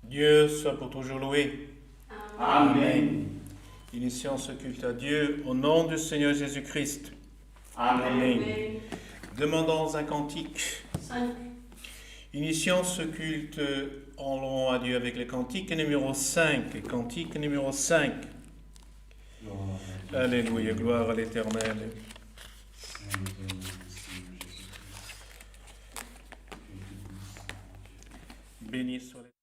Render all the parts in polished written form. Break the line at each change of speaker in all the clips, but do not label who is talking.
Dieu soit pour toujours loué.
Amen.
Initions ce culte à Dieu au nom du Seigneur Jésus-Christ.
Amen.
Demandons un cantique.
5.
Initions ce culte en louant à Dieu avec le cantique numéro 5. Cantique numéro 5. Alléluia, gloire à l'Éternel. Béni soit l'Éternel.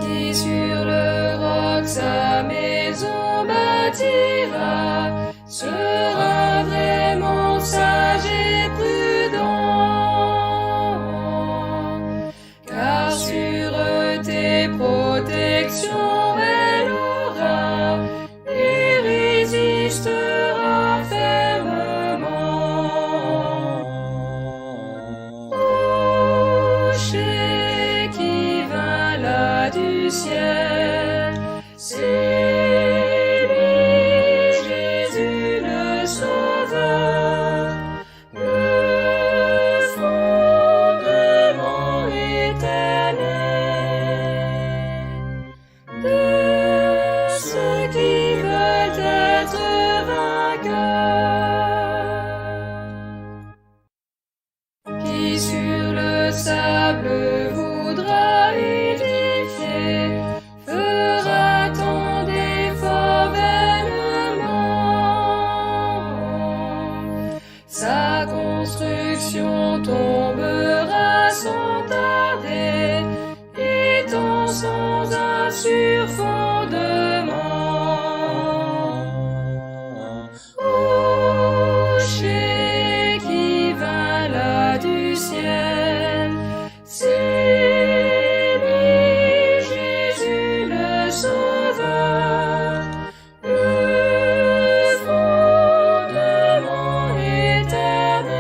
Qui sur le roc sa maison bâtira, sera vraiment sage et prudent, car sur tes protections elle aura et résistera fermement. Rocher qui vint là du ciel, c'est lui Jésus le Sauveur, le fondement éternel de ceux qui veulent être vainqueurs. Qui sur le sable voudra édifier, fera tant d'efforts vainement. Sa construction tombera sans tarder, étant sans un sûr fondement. Rocher qui vint là du ciel, c'est lui Jésus le Sauveur, le fondement éternel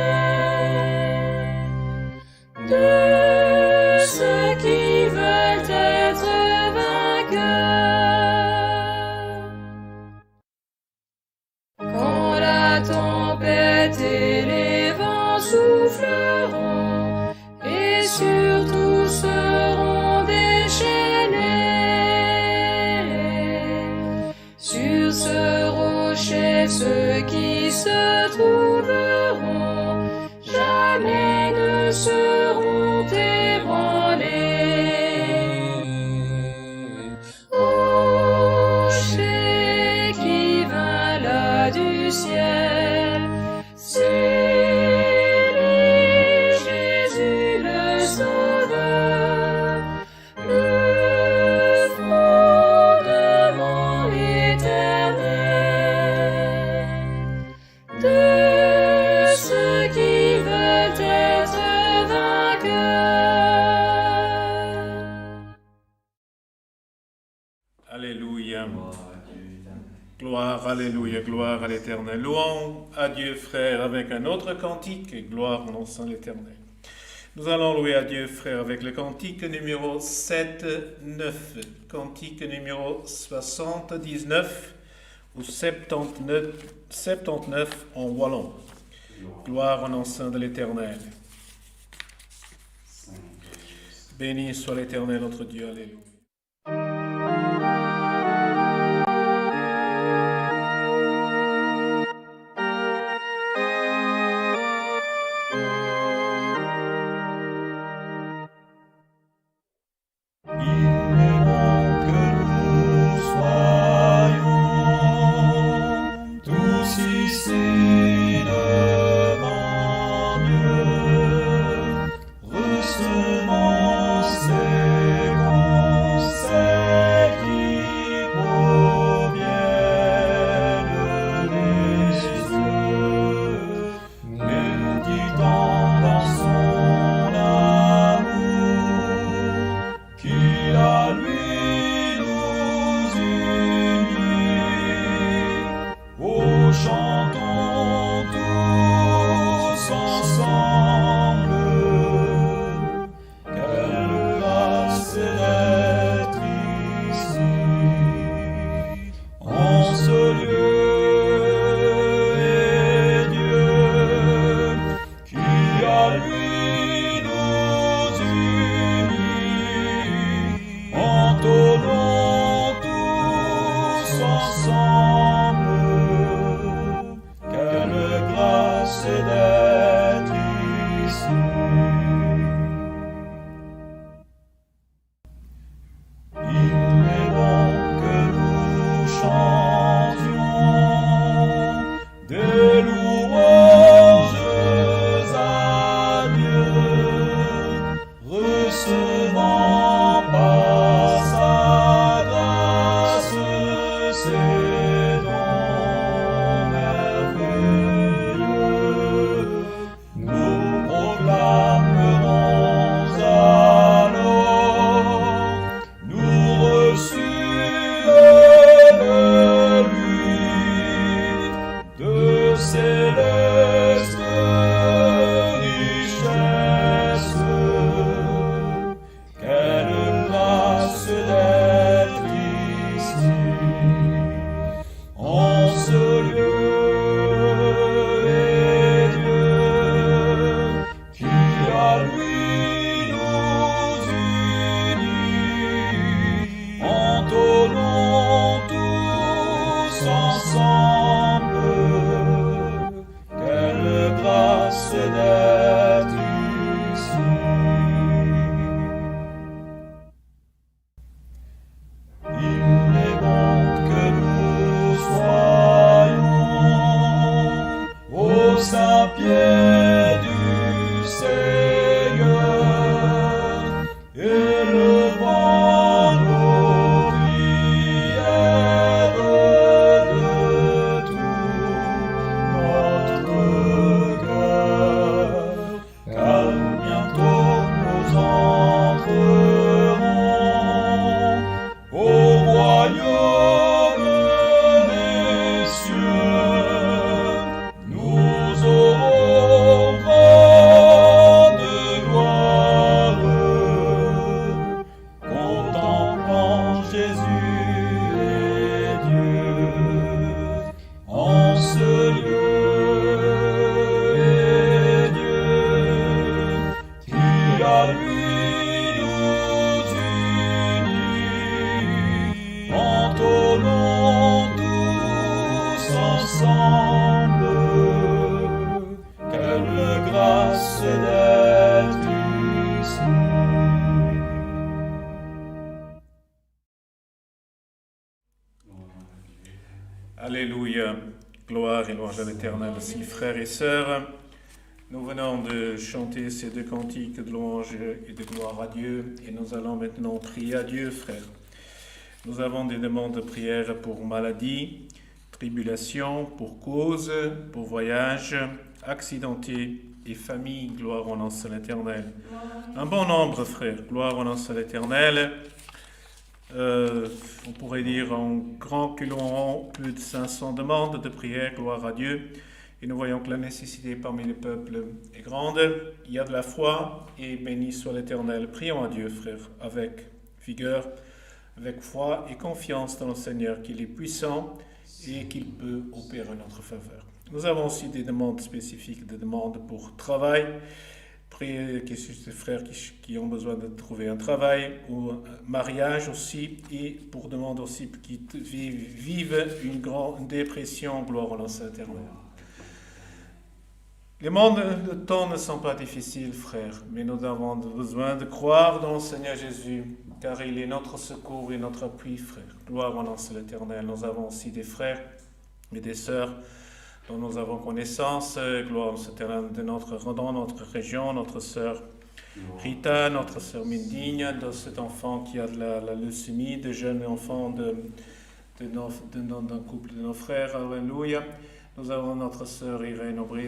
de ceux qui veulent être vainqueurs. Quand la tempête et les vents souffleront, et surtout seront déchaînés, sur ce rocher ceux qui se trouveront jamais ne seront ébranlés. Rocher qui vint là du ciel, c'est lui Jésus le Sauveur, le fondement éternel de ceux qui veulent être vainqueurs.
Alléluia. Gloire, alléluia, gloire à l'Éternel. Louons à Dieu, frère, avec un autre cantique, et gloire au nom de l'Éternel. Nous allons louer à Dieu, frère, avec le cantique numéro 7-9, cantique numéro 79 ou 79 en wallon. Gloire au nom saint de l'Éternel. Béni soit l'Éternel, notre Dieu, alléluia.
Recevons ces
à lui nous unit, entonnons tous ensemble, quelle grâce d'être ici. Il est bon que nous chantions des louanges à Dieu, recevant par sa grâce ses dons merveilleux. Nous proclamerons alors, nous reçûmes de lui de célestes richesses. Quelle grâce d'être ici, en ce lieu, et Dieu qui à lui nous unit, entonnons tous ensemble, quelle grâce d'être ici. Il est bon que nous soyons au Saint-Pied du Seigneur, élevant nos prières de tout notre cœur, car bientôt nous entrerons au royaume des cieux. Nous aurons grande gloire, contemplant Jésus et Dieu, en ce lieu, et Dieu qui à lui nous unit, entonnons tous ensemble, quelle grâce d'être ici.
Alléluia, gloire et louange à l'Éternel. Aussi, frères et sœurs, nous venons de chanter ces deux cantiques de louange et de gloire à Dieu, et nous allons maintenant prier à Dieu, frères. Nous avons des demandes de prière pour maladie, tribulation, pour cause, pour voyage, accidenté et famille. Gloire au nom de l'Éternel. Un bon nombre, frères. Gloire au nom de l'Éternel. On pourrait dire en grand culot plus de 500 demandes de prière, gloire à Dieu. Et nous voyons que la nécessité parmi les peuples est grande. Il y a de la foi et béni soit l'Éternel. Prions à Dieu, frères, avec vigueur, avec foi et confiance dans le Seigneur, qu'il est puissant et qu'il peut opérer en notre faveur. Nous avons aussi des demandes spécifiques, des demandes pour travail. Priez ces frères qui ont besoin de trouver un travail ou un mariage aussi, et pour demander aussi qui vivent une grande dépression, gloire au nom de l'Éternel. Les temps ne sont pas difficiles, frères, mais nous avons besoin de croire dans le Seigneur Jésus, car il est notre secours et notre appui, frères. Gloire au nom de l'Éternel. Nous avons aussi des frères et des sœurs dont nous avons connaissance, gloire au Seigneur, dans notre région, notre sœur Rita, notre sœur Mindigne, de cet enfant qui a de la leucémie, de jeunes enfants d'un couple de nos frères, alléluia. Nous avons notre sœur Irène Aubry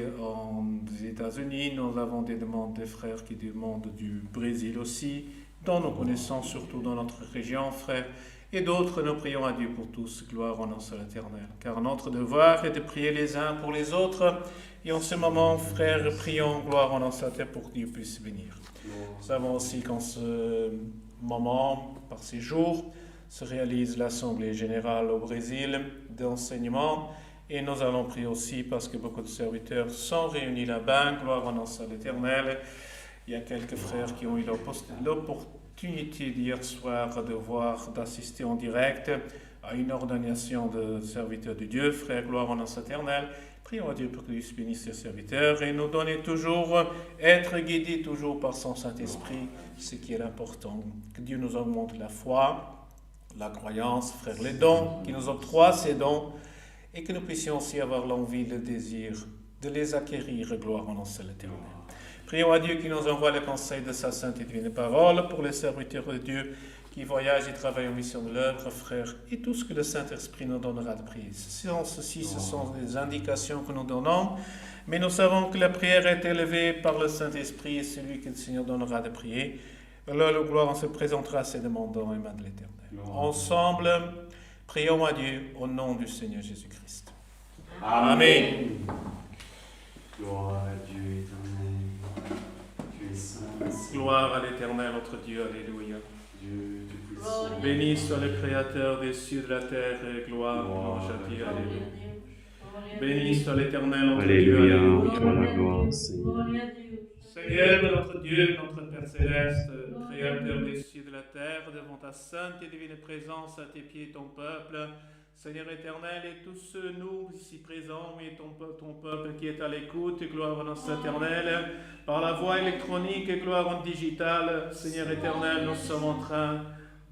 des États-Unis, nous avons des demandes des frères qui demandent du Brésil aussi, dont nous connaissons surtout dans notre région, frères. Et d'autres, nous prions à Dieu pour tous, gloire au nom de l'Éternel. Car notre devoir est de prier les uns pour les autres. Et en ce moment, frères, prions, gloire au nom de l'Éternel, pour que Dieu puisse venir. Nous savons aussi qu'en ce moment, par ces jours, se réalise l'Assemblée générale au Brésil d'enseignement. Et nous allons prier aussi parce que beaucoup de serviteurs sont réunis là-bas. Gloire en à l'Éternel. Il y a quelques frères qui ont eu l'opportunité d'hier soir d'assister en direct à une ordination de serviteurs de Dieu. Frère, gloire en à l'Éternel. Prions à Dieu pour qu'il bénisse ses serviteurs et nous donner toujours, être guidés toujours par son Saint-Esprit, ce qui est l'important. Que Dieu nous augmente la foi, la croyance, frère, les dons, qu'il nous octroie ces dons et que nous puissions aussi avoir l'envie, le désir de les acquérir. Gloire en l'Éternel. Prions à Dieu qui nous envoie le conseil de sa sainte et divine parole pour les serviteurs de Dieu qui voyagent et travaillent en mission de l'œuvre, frères, et tout ce que le Saint-Esprit nous donnera de prier. Ceci, ce sont des indications que nous donnons, mais nous savons que la prière est élevée par le Saint-Esprit et celui que le Seigneur donnera de prier. Alors, le gloire, on se présentera ces demandants et mains de l'Éternel. Ensemble, prions à Dieu au nom du Seigneur Jésus-Christ. Amen.
Gloire à Dieu éternel. Tu es saint.
Gloire à l'Éternel, notre Dieu. Alléluia.
Dieu Tout-Puissant.
Béni soit le Créateur des cieux et de la terre, et gloire, louange à Dieu. Alléluia. Béni soit l'Éternel, notre Dieu.
Alléluia, pour la gloire, Seigneur.
Seigneur, notre Dieu, notre Père Céleste, Créateur des cieux et de la terre, devant ta sainte et divine présence, à tes pieds ton peuple, Seigneur éternel, et tous ceux, nous, ici présents, et ton peuple qui est à l'écoute, gloire en notre éternel, par la voie électronique et gloire en digitale, Seigneur éternel, nous sommes en train,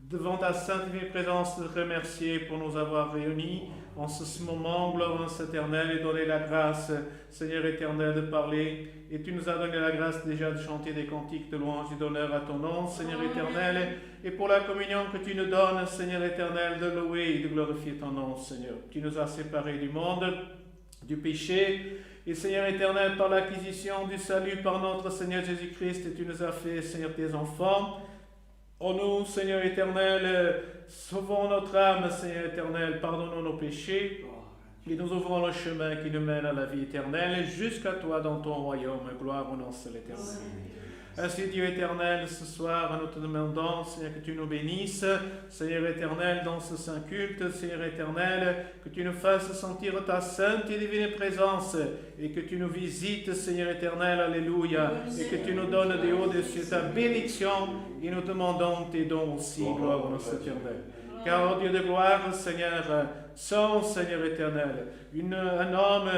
devant ta sainte et divine présence, de te remercier pour nous avoir réunis en ce moment, gloire en notre éternel, et donner la grâce, Seigneur éternel, de parler. Et tu nous as donné la grâce déjà de chanter des cantiques de louange et d'honneur à ton nom, Seigneur éternel, et pour la communion que tu nous donnes, Seigneur éternel, de louer et de glorifier ton nom, Seigneur. Tu nous as séparés du monde, du péché, et Seigneur éternel, par l'acquisition du salut par notre Seigneur Jésus-Christ, et tu nous as fait, Seigneur, tes enfants. En nous, Seigneur éternel, sauvons notre âme, Seigneur éternel, pardonnons nos péchés, et nous ouvrons le chemin qui nous mène à la vie éternelle, jusqu'à toi dans ton royaume, gloire au nom de l'Éternel. Ainsi, Dieu éternel, ce soir, nous te demandons, Seigneur, que tu nous bénisses, Seigneur éternel, dans ce saint culte, Seigneur éternel, que tu nous fasses sentir ta sainte et divine présence, et que tu nous visites, Seigneur éternel, alléluia, et que tu nous donnes des hauts de cieux ta bénédiction, et nous demandons tes dons aussi, gloire au nom de l'Éternel. Car, oh Dieu de gloire, Seigneur, sans Seigneur éternel, un homme,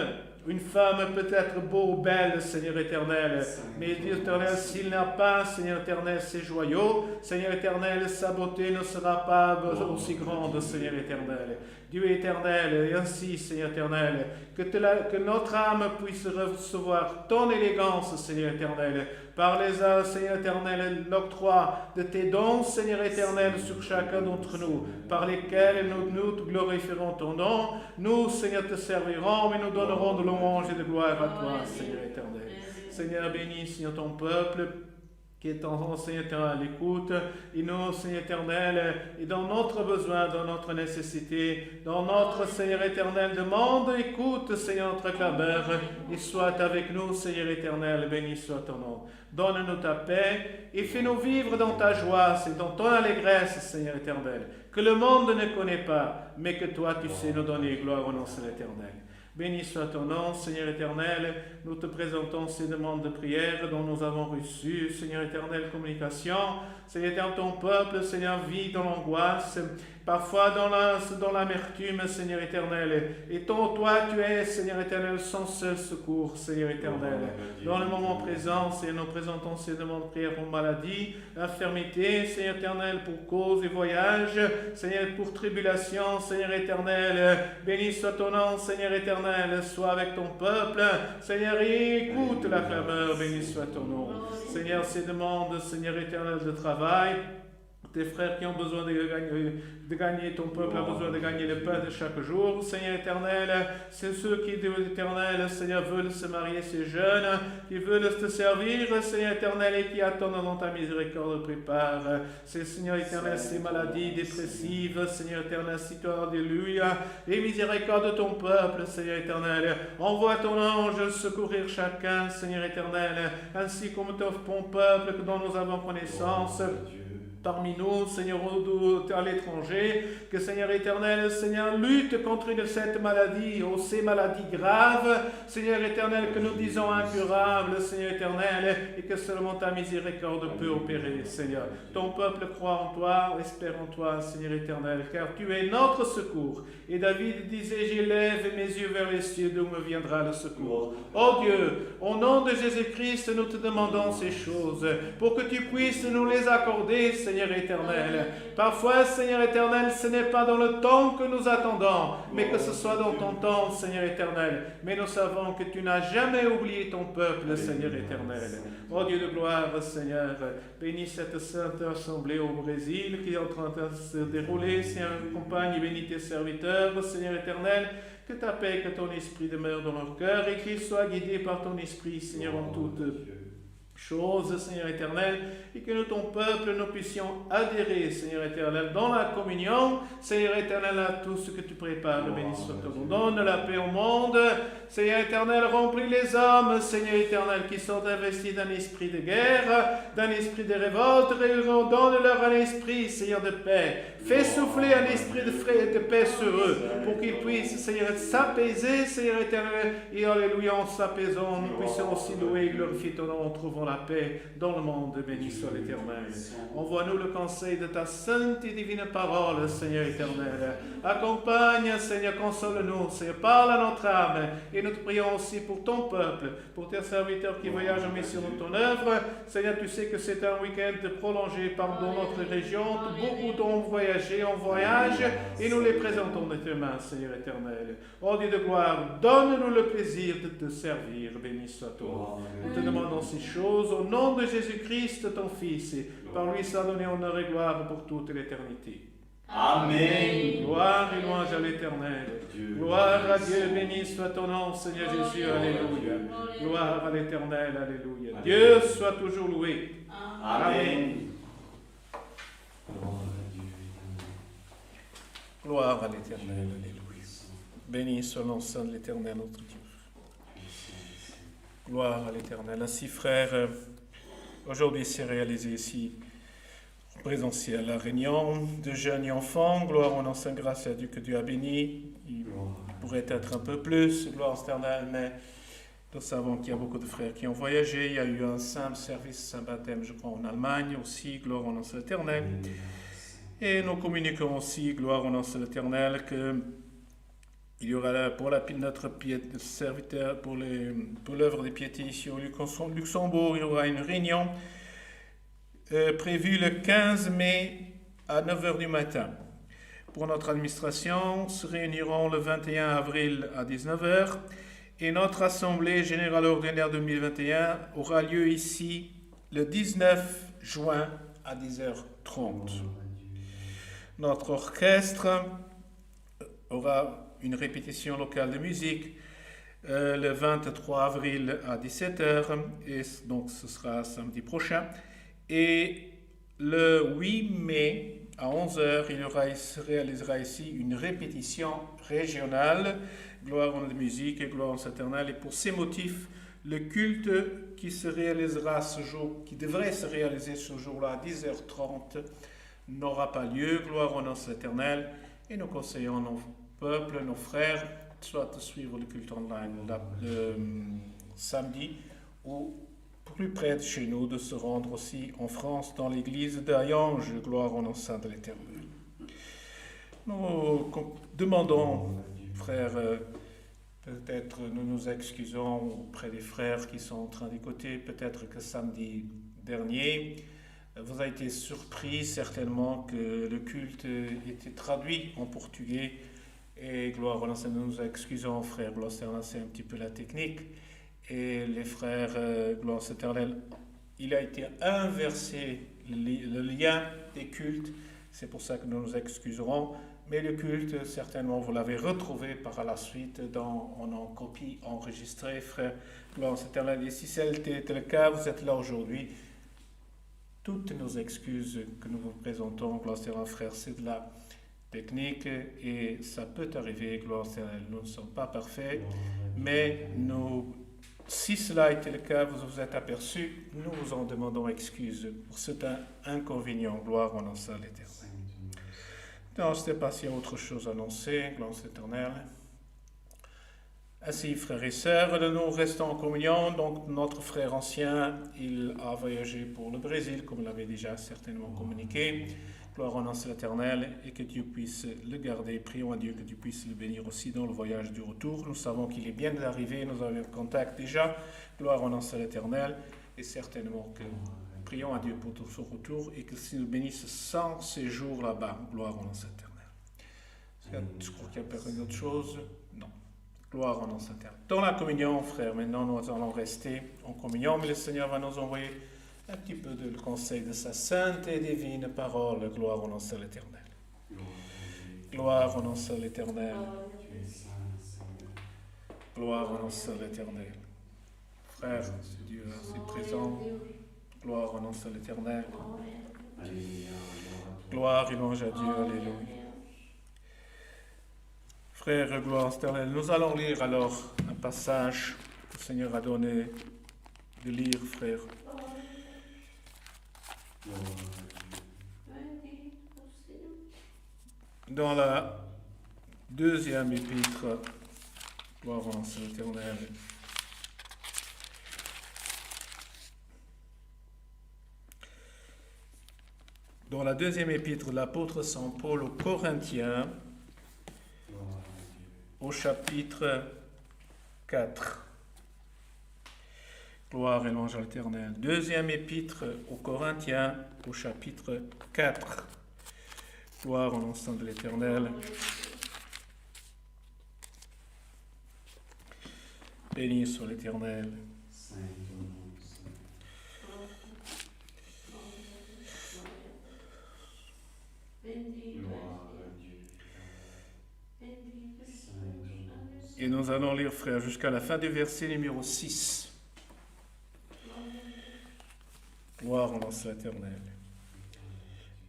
une femme peut être beau ou belle, Seigneur éternel, mais Dieu éternel, s'il n'a pas, Seigneur éternel, ses joyaux, Seigneur éternel, sa beauté ne sera pas aussi grande, Seigneur éternel. Dieu éternel, et ainsi, Seigneur éternel, que notre âme puisse recevoir ton élégance, Seigneur éternel, par les Seigneur éternel, l'octroi de tes dons, Seigneur éternel, sur chacun d'entre nous, par lesquels nous te glorifierons ton nom. Nous, Seigneur, te servirons, mais nous donnerons de louange et de gloire à toi, Seigneur éternel. Seigneur, bénis, Seigneur, ton peuple, qui est en Seigneur éternel à l'écoute, et nous, Seigneur éternel, et dans notre besoin, dans notre nécessité, dans notre Seigneur éternel demande, écoute, Seigneur, notre clameur, et sois avec nous, Seigneur éternel, béni soit ton nom. Donne-nous ta paix, et fais-nous vivre dans ta joie, c'est dans ton allégresse, Seigneur éternel, que le monde ne connaît pas, mais que toi, tu sais nous donner gloire au nom de l'Éternel. Béni soit ton nom, Seigneur éternel. Nous te présentons ces demandes de prière dont nous avons reçu, Seigneur éternel, communication. Seigneur éternel, ton peuple, Seigneur, vit dans l'angoisse, parfois dans l'amertume, Seigneur éternel. Et toi, tu es, Seigneur éternel, son seul secours, Seigneur éternel. Dans le moment présent, Seigneur, nous présentons ces demandes de prière pour maladie, infirmité, Seigneur éternel, pour cause et voyage, Seigneur, pour tribulation, Seigneur éternel. Béni soit ton nom, Seigneur éternel, sois avec ton peuple, Seigneur, écoute la clameur, béni soit ton nom. Seigneur, ces demandes, Seigneur éternel, de travail, tes frères qui ont besoin de gagner, ton peuple a besoin de gagner le pain de chaque jour. Seigneur éternel, c'est ceux qui, Dieu éternel, Seigneur, veulent se marier, ces jeunes, qui veulent te servir, Seigneur éternel, et qui attendent dans ta miséricorde, prépare. C'est, Seigneur éternel, ces maladies dépressives, Seigneur éternel, si toi, alléluia, et miséricorde de ton peuple, Seigneur éternel. Envoie ton ange secourir chacun, Seigneur éternel, ainsi comme ton peuple dont nous avons connaissance. parmi nous, Seigneur, à l'étranger, que Seigneur éternel, Seigneur, lutte contre cette maladie, ou ces maladies graves, Seigneur éternel, que nous disons incurables, Seigneur éternel, et que seulement ta miséricorde peut opérer, Seigneur. Ton peuple croit en toi, espère en toi, Seigneur éternel, car tu es notre secours. Et David disait, j'élève mes yeux vers les cieux, d'où me viendra le secours. Oh Dieu, au nom de Jésus-Christ, nous te demandons ces choses, pour que tu puisses nous les accorder, Seigneur éternel. Parfois, Seigneur éternel, ce n'est pas dans le temps que nous attendons, mais que ce soit dans ton temps, Seigneur éternel. Mais nous savons que tu n'as jamais oublié ton peuple, Seigneur éternel. Oh Dieu de gloire, Seigneur, bénis cette sainte assemblée au Brésil qui est en train de se dérouler. Seigneur, accompagne et bénis tes serviteurs, Seigneur éternel. Que ta paix, que ton esprit demeure dans leur cœur et qu'ils soient guidés par ton esprit, Seigneur, en toutes choses, Seigneur éternel, et que nous, ton peuple, nous puissions adhérer, Seigneur éternel, dans la communion, Seigneur éternel, à tout ce que tu prépares. Béni soit ton nom. Donne la paix au monde, Seigneur éternel, remplis les hommes, Seigneur éternel, qui sont investis d'un esprit de guerre, d'un esprit de révolte, donne-leur un esprit, Seigneur, de paix. Fais souffler un esprit de paix sur eux, pour qu'ils puissent, Seigneur, s'apaiser, Seigneur éternel, et alléluia, en s'apaisant, nous puissions aussi louer et glorifier ton nom en trouvant la paix dans le monde. Béni soit l'Éternel. Envoie-nous le conseil de ta sainte et divine parole, Seigneur éternel. Accompagne, Seigneur, console-nous, Seigneur, parle à notre âme, et nous te prions aussi pour ton peuple, pour tes serviteurs qui voyagent en mission de ton œuvre. Seigneur, tu sais que c'est un week-end prolongé dans notre région, beaucoup d'ont voyagé en voyage, et nous les présentons dans tes mains, Seigneur éternel. Oh Dieu de gloire, donne-nous le plaisir de te servir. Béni soit ton nom. Nous te demandons ces choses au nom de Jésus-Christ, ton Fils, et par lui soit donné honneur et gloire pour toute l'éternité.
Amen.
Gloire et louange à l'Éternel. Gloire à Dieu, béni soit ton nom, Seigneur Jésus, alléluia. Gloire à l'Éternel, alléluia. Dieu soit toujours loué.
Amen.
Gloire à l'Éternel, alléluia. Béni soit le nom saint de l'Éternel, notre Dieu. Gloire à l'Éternel. Ainsi, frères, aujourd'hui c'est réalisé ici en présentiel la réunion de jeunes et enfants. Gloire au nom saint, grâce à Dieu que Dieu a béni. Il pourrait être un peu plus, gloire éternelle, mais nous savons qu'il y a beaucoup de frères qui ont voyagé. Il y a eu un simple service, un baptême, je crois, en Allemagne aussi. Gloire au nom saint éternel. Et nous communiquons aussi, gloire au nom de l'Éternel, que il y aura pour notre serviteur, pour l'œuvre des piétés ici au Luxembourg, il y aura une réunion prévue le 15 mai à 9h du matin. Pour notre administration, se réuniront le 21 avril à 19h et notre Assemblée générale ordinaire 2021 aura lieu ici le 19 juin à 10h30. Notre orchestre aura une répétition locale de musique le 23 avril à 17h, et donc ce sera samedi prochain. Et le 8 mai à 11h, il se réalisera ici une répétition régionale, gloire en la musique et gloire en éternel. Et pour ces motifs, le culte qui se réalisera ce jour, qui devrait se réaliser ce jour-là à 10h30, n'aura pas lieu, gloire au nom de l'Éternel, et nous conseillons nos peuples, nos frères, soit de suivre le culte online le samedi, ou plus près de chez nous, de se rendre aussi en France, dans l'église d'Ayange, gloire au nom saint de l'Éternel. Nous demandons, frères, peut-être nous nous excusons auprès des frères qui sont en train d'écouter, peut-être que samedi dernier, vous avez été surpris certainement que le culte était traduit en portugais, et gloire au nom, nous nous excusons, frères, gloire c'est un petit peu la technique, et les frères, gloire éternelle, il a été inversé le lien des cultes, c'est pour ça que nous nous excuserons, mais le culte, certainement, vous l'avez retrouvé par la suite en copie enregistrée, frères, gloire éternelle, et si c'était le cas, vous êtes là aujourd'hui. Toutes nos excuses que nous vous présentons, gloire à frère, c'est de la technique et ça peut arriver, gloire à nous ne sommes pas parfaits, mais nous Si cela a été le cas, vous vous êtes aperçu, nous vous en demandons excuse pour cet inconvénient. Gloire en à l'Éternel. Non, je ne sais pas s'il y a autre chose à annoncer. Gloire à l'Éternel. Ainsi, frères et sœurs, nous restons en communion. Donc, notre frère ancien, il a voyagé pour le Brésil, comme l'avait déjà certainement communiqué. Gloire en à l'Éternel, et que Dieu puisse le garder. Prions à Dieu que Dieu puisse le bénir aussi dans le voyage du retour. Nous savons qu'il est bien arrivé, nous avons eu contact déjà. Gloire en à l'Éternel, et certainement que prions à Dieu pour tout son retour et qu'il nous bénisse sans séjour là-bas. Gloire en l'Éternel. Je crois qu'il y a pas une autre chose. Non. Gloire en l'Éternel. Dans la communion, frères, maintenant nous allons rester en communion, mais le Seigneur va nous envoyer un petit peu de le conseil de sa sainte et divine parole. Gloire en l'Éternel. Gloire en l'Éternel. Gloire en l'Éternel. Frères, c'est Dieu, c'est présent. Gloire en l'Éternel. Gloire et louange à Dieu. Alléluia. Frères, gloire éternelle. Nous allons lire alors un passage que le Seigneur a donné de lire, frères. Dans la deuxième épître, gloire en l'Éternel. Dans la deuxième épître de l'apôtre Saint Paul aux Corinthiens, au chapitre 4. Gloire et louange à l'Éternel. Deuxième épître aux Corinthiens, au chapitre 4. Gloire au nom de l'Éternel. Béni soit l'Éternel. Et nous allons lire, frères, jusqu'à la fin du verset numéro 6. Gloire au nom de l'Éternel.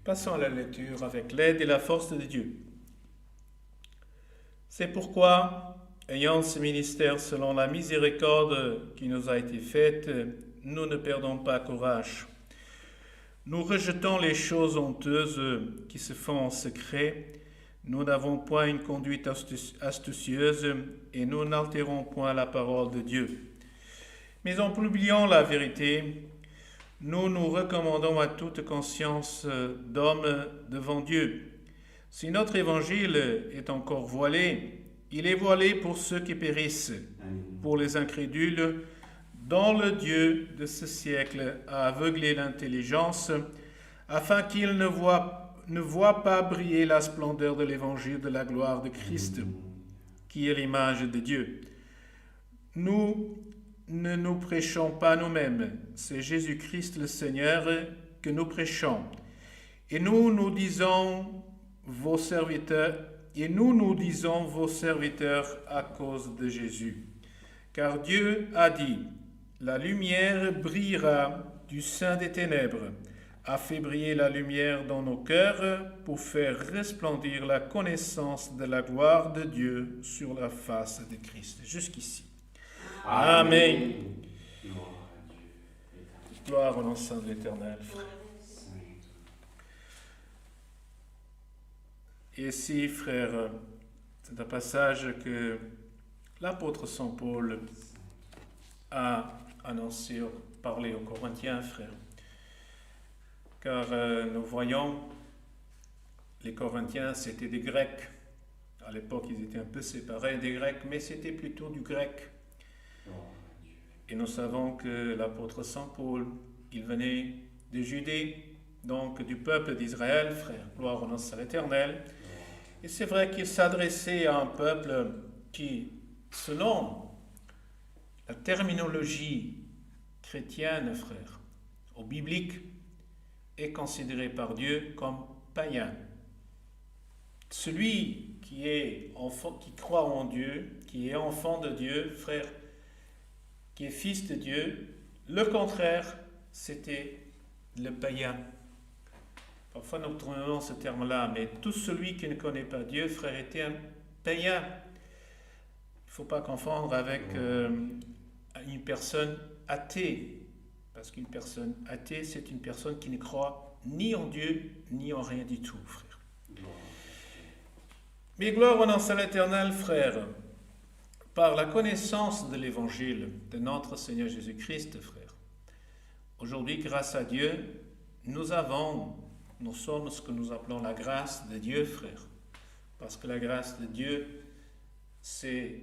Passons à la lecture avec l'aide et la force de Dieu. C'est pourquoi, ayant ce ministère selon la miséricorde qui nous a été faite, nous ne perdons pas courage. Nous rejetons les choses honteuses qui se font en secret. Nous n'avons point une conduite astucieuse et nous n'altérons point la parole de Dieu. Mais en publiant la vérité, nous nous recommandons à toute conscience d'homme devant Dieu. Si notre évangile est encore voilé, il est voilé pour ceux qui périssent, pour les incrédules, dont le Dieu de ce siècle a aveuglé l'intelligence, afin qu'ils ne voient pas briller la splendeur de l'évangile de la gloire de Christ, qui est l'image de Dieu. Nous ne nous prêchons pas nous-mêmes, c'est Jésus-Christ le Seigneur que nous prêchons. Et nous nous disons vos serviteurs à cause de Jésus. Car Dieu a dit, la lumière brillera du sein des ténèbres, a fait briller la lumière dans nos cœurs pour faire resplendir la connaissance de la gloire de Dieu sur la face de Christ. Jusqu'ici. Amen. Gloire au nom de l'Éternel, frère. Et ici, frère, c'est un passage que l'apôtre Saint Paul a annoncé, parlé aux Corinthiens, frère. Car nous voyons, les Corinthiens, c'était des Grecs. À l'époque, ils étaient un peu séparés des Grecs, mais c'était plutôt du grec. Et nous savons que l'apôtre Saint Paul, il venait de Judée, donc du peuple d'Israël, frère. Gloire au nom de l'Éternel. Et c'est vrai qu'il s'adressait à un peuple qui, selon la terminologie chrétienne, frère, au biblique, est considéré par Dieu comme païen. Celui qui est enfant, qui croit en Dieu, qui est enfant de Dieu, frère, qui est fils de Dieu, le contraire, c'était le païen. Parfois nous trouvons ce terme-là, mais tout celui qui ne connaît pas Dieu, frère, était un païen. Il ne faut pas confondre avec à une personne athée. Parce qu'une personne athée, c'est une personne qui ne croit ni en Dieu, ni en rien du tout, frère. Mais gloire au nom de l'Éternel, frère, par la connaissance de l'Évangile de notre Seigneur Jésus-Christ, frère. Aujourd'hui, grâce à Dieu, nous sommes ce que nous appelons la grâce de Dieu, frère. Parce que la grâce de Dieu, c'est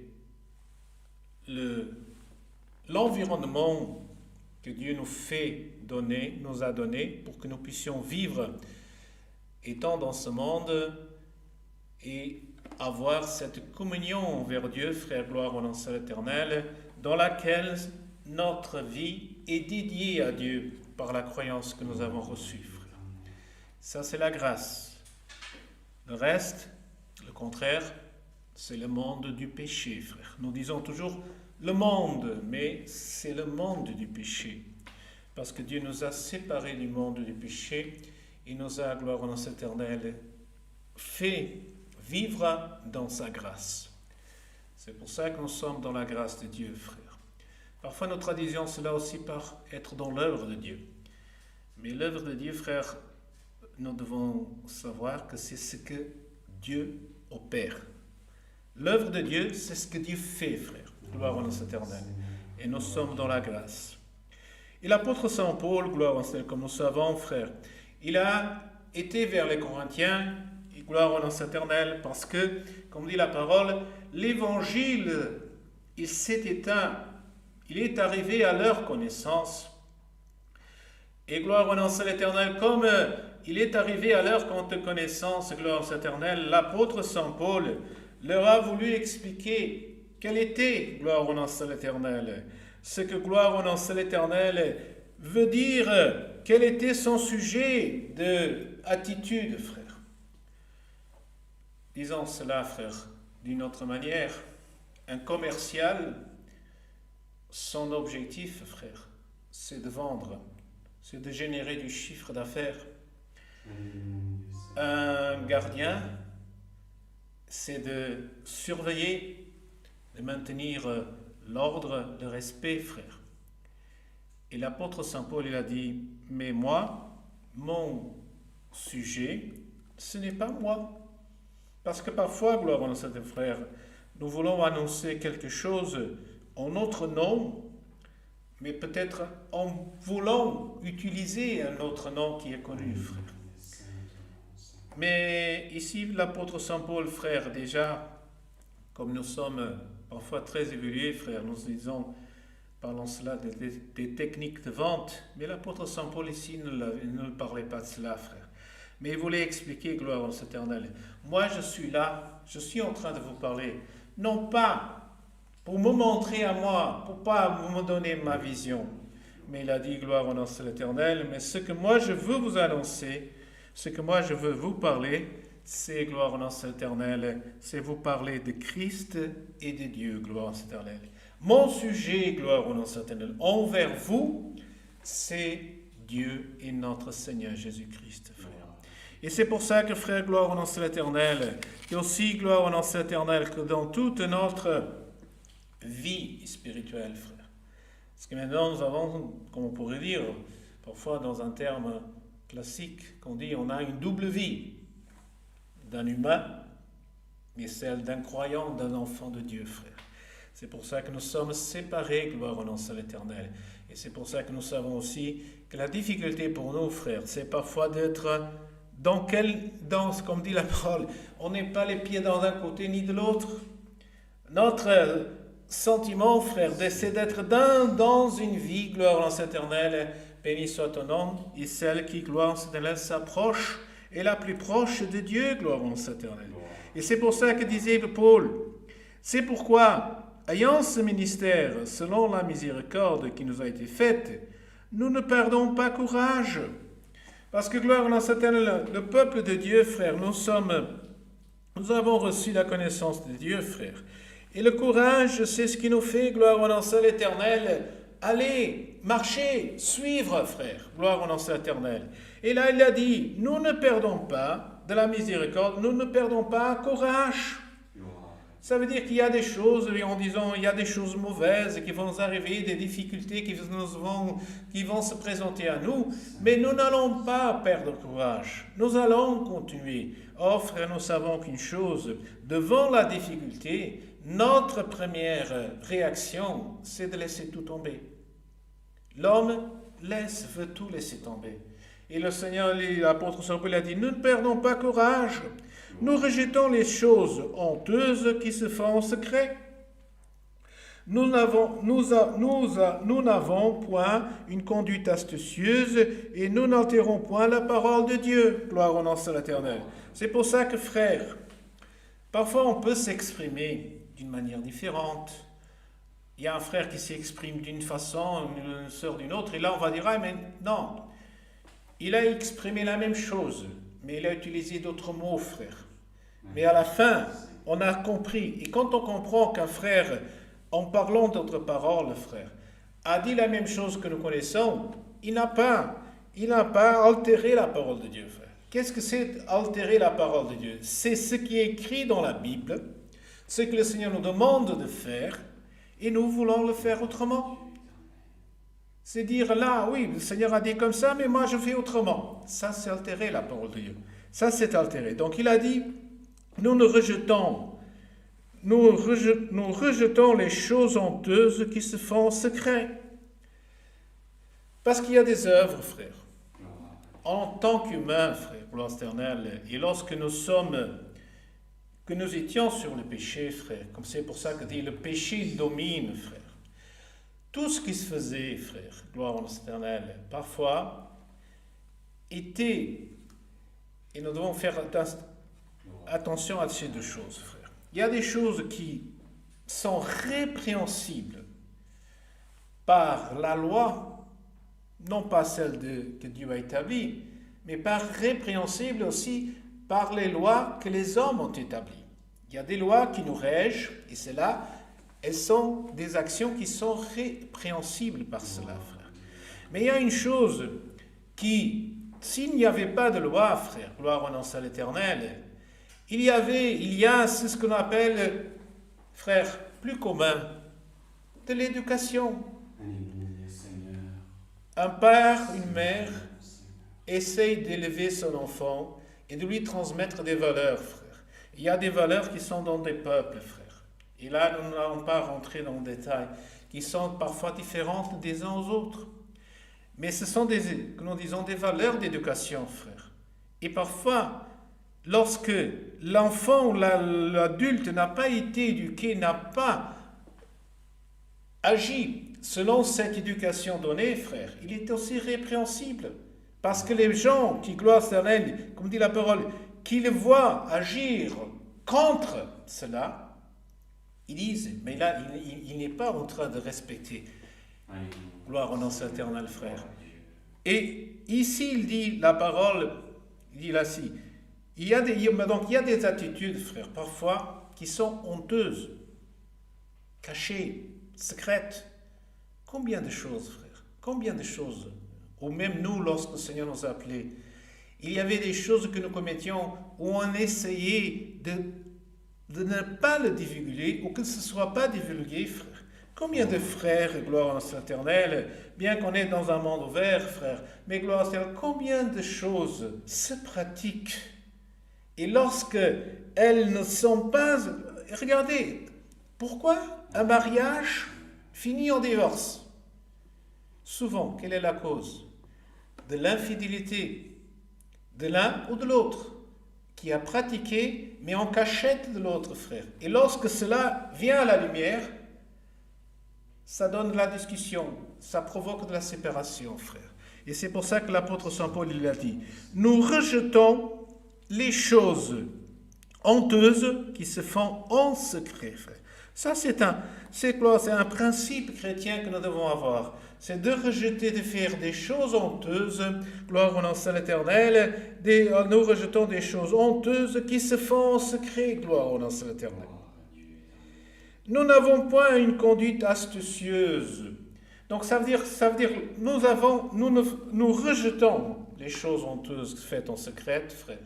l'environnement que Dieu nous a donné pour que nous puissions vivre étant dans ce monde et avoir cette communion envers Dieu, frère, gloire au nom de l'Éternel, dans laquelle notre vie est dédiée à Dieu par la croyance que nous avons reçue, frère. Ça, c'est la grâce. Le reste, le contraire, c'est le monde du péché, frère. Nous disons toujours le monde, mais c'est le monde du péché. Parce que Dieu nous a séparés du monde du péché et nous a, gloire au nom de l'Éternel, fait vivre dans sa grâce. C'est pour ça que nous sommes dans la grâce de Dieu, frère. Parfois, nous traduisons cela aussi par être dans l'œuvre de Dieu. Mais l'œuvre de Dieu, frère, nous devons savoir que c'est ce que Dieu opère. L'œuvre de Dieu, c'est ce que Dieu fait, frère. Gloire au nom éternel. Et nous sommes dans la grâce. Et l'apôtre Saint Paul, gloire au Seigneur, comme nous savons, frère, il a été vers les Corinthiens, et gloire au nom éternel, parce que, comme dit la parole, l'évangile, il s'est éteint, il est arrivé à leur connaissance. Et gloire au nom de l'Éternel, comme il est arrivé à leur connaissance, gloire au éternel, l'apôtre Saint Paul leur a voulu expliquer quel était, gloire au nom de l'Éternel, ce que gloire au nom de l'Éternel veut dire, quel était son sujet d'attitude, frère. Disons cela, frère, d'une autre manière. Un commercial, son objectif, frère, c'est de vendre, c'est de générer du chiffre d'affaires. Un gardien, c'est de surveiller, de maintenir l'ordre, le respect, frère. Et l'apôtre Saint Paul, il a dit, mais moi, mon sujet, ce n'est pas moi. Parce que parfois, gloire à notre frère, nous voulons annoncer quelque chose en notre nom, mais peut-être en voulant utiliser un autre nom qui est connu, frère. Mais ici, l'apôtre Saint Paul, frère, déjà, comme nous sommes parfois très évolués, frère, nous disons, parlons cela des techniques de vente, mais l'apôtre Saint Paul ici ne parlait pas de cela, frère. Mais il voulait expliquer, gloire à l'Éternel. Moi, je suis là, je suis en train de vous parler, non pas pour me montrer à moi, pour pas me donner ma vision, mais il a dit, gloire au nom de l'Éternel, mais ce que moi je veux vous annoncer, ce que moi je veux vous parler, c'est, gloire au nom de l'Éternel, c'est vous parler de Christ et de Dieu, gloire à l'Éternel. Mon sujet, gloire au nom de l'Éternel, envers vous, c'est Dieu et notre Seigneur Jésus-Christ, frère. Et c'est pour ça que, frère, gloire au nom de l'Éternel, et aussi, gloire au nom de l'Éternel, que dans toute notre vie spirituelle, frère. Parce que maintenant, nous avons, comme on pourrait dire, parfois dans un terme classique, qu'on dit, on a une double vie d'un humain, mais celle d'un croyant, d'un enfant de Dieu, frère. C'est pour ça que nous sommes séparés, gloire au nom de l'Éternel. Et c'est pour ça que nous savons aussi que la difficulté pour nous, frères, c'est parfois d'être dans quelle danse, comme dit la parole, on n'est pas les pieds dans un côté ni de l'autre. Notre sentiment, frère, c'est d'être dans une vie, gloire en l'Éternel, béni soit ton nom, et celle qui, gloire en l'Éternel, s'approche, est la plus proche de Dieu, gloire en l'Éternel. Et c'est pour ça que disait Paul, c'est pourquoi, ayant ce ministère, selon la miséricorde qui nous a été faite, nous ne perdons pas courage. Parce que, gloire en l'Éternel, le peuple de Dieu, frère, nous avons reçu la connaissance de Dieu, frère. Et le courage, c'est ce qui nous fait, gloire au nom de l'Éternel, aller, marcher, suivre, frère, gloire au nom de l'Éternel. Et là, il a dit, nous ne perdons pas de la miséricorde, nous ne perdons pas courage. Ça veut dire qu'il y a des choses, en disant, il y a des choses mauvaises qui vont nous arriver, des difficultés qui vont se présenter à nous, mais nous n'allons pas perdre courage. Nous allons continuer. Oh frère, nous savons qu'une chose, devant la difficulté, notre première réaction, c'est de laisser tout tomber. L'homme veut tout laisser tomber. Et le Seigneur, l'apôtre Saint Paul a dit, nous ne perdons pas courage. Nous rejetons les choses honteuses qui se font en secret. Nous n'avons point une conduite astucieuse et nous n'altérons point la parole de Dieu. Gloire au nom de l'Éternel. C'est pour ça que, frères, parfois on peut s'exprimer d'une manière différente. Il y a un frère qui s'exprime d'une façon, une sœur d'une autre, et là on va dire, ah mais non, il a exprimé la même chose, mais il a utilisé d'autres mots, frère. Mais à la fin, on a compris. Et quand on comprend qu'un frère, en parlant d'autres paroles, frère, a dit la même chose que nous connaissons, il n'a pas altéré la parole de Dieu, frère. Qu'est-ce que c'est altérer la parole de Dieu? C'est ce qui est écrit dans la Bible, ce que le Seigneur nous demande de faire, et nous voulons le faire autrement. C'est dire là, oui, le Seigneur a dit comme ça, mais moi je fais autrement. Ça, c'est altérer la parole de Dieu. Ça, c'est altéré. Donc il a dit, nous rejetons les choses honteuses qui se font en secret. Parce qu'il y a des œuvres, frère. En tant qu'humains, frère, gloire éternelle, et lorsque nous étions sur le péché, frère, comme c'est pour ça que dit le péché domine, frère. Tout ce qui se faisait, frère, gloire au éternel, parfois était, et nous devons faire attention à ces deux choses, frère. Il y a des choses qui sont répréhensibles par la loi, non pas celle que Dieu a établie, mais par répréhensibles aussi par les lois que les hommes ont établies. Il y a des lois qui nous régent, et c'est là, elles sont des actions qui sont répréhensibles par cela, frère. Mais il y a une chose qui, s'il n'y avait pas de loi, frère, gloire au nom de l'Éternel, il y a ce qu'on appelle, frère, plus commun, de l'éducation. Un père, une mère, essaye d'élever son enfant et de lui transmettre des valeurs, frère. Il y a des valeurs qui sont dans des peuples, frère. Et là, nous n'allons pas rentrer dans le détail, qui sont parfois différentes des uns aux autres. Mais ce sont que nous disons, des valeurs d'éducation, frère. Et parfois, lorsque l'enfant ou l'adulte n'a pas été éduqué, n'a pas agi selon cette éducation donnée, frère, il est aussi répréhensible. Parce que les gens qui, gloire éternelle, comme dit la parole, qui le voient agir contre cela, ils disent, mais là, il n'est pas en train de respecter. Gloire au nom éternel, frère. Et ici, il dit la parole, il dit là-ci, il y a des attitudes, frère, parfois, qui sont honteuses, cachées, secrètes. Combien de choses, frère, combien de choses, ou même nous, lorsque le Seigneur nous a appelés, il y avait des choses que nous commettions où on essayait de ne pas le divulguer, ou que ce ne soit pas divulgué, frère. Combien de frères, gloire à l'Éternel, bien qu'on est dans un monde ouvert, frère, mais gloire à l'Éternel, combien de choses se pratiquent, et lorsque elles ne sont pas... Regardez, pourquoi un mariage finit en divorce? Souvent, quelle est la cause? De l'infidélité de l'un ou de l'autre, qui a pratiqué, mais en cachette de l'autre, frère. Et lorsque cela vient à la lumière, ça donne de la discussion, ça provoque de la séparation, frère. Et c'est pour ça que l'apôtre Saint Paul, il a dit, nous rejetons les choses honteuses qui se font en secret, frère. Ça, c'est un principe chrétien que nous devons avoir. C'est de rejeter, de faire des choses honteuses, gloire au nom de l'Éternel, nous rejetons des choses honteuses qui se font en secret, gloire au nom de l'Éternel. Nous n'avons point une conduite astucieuse. Donc ça veut dire nous rejetons les choses honteuses faites en secret, frère.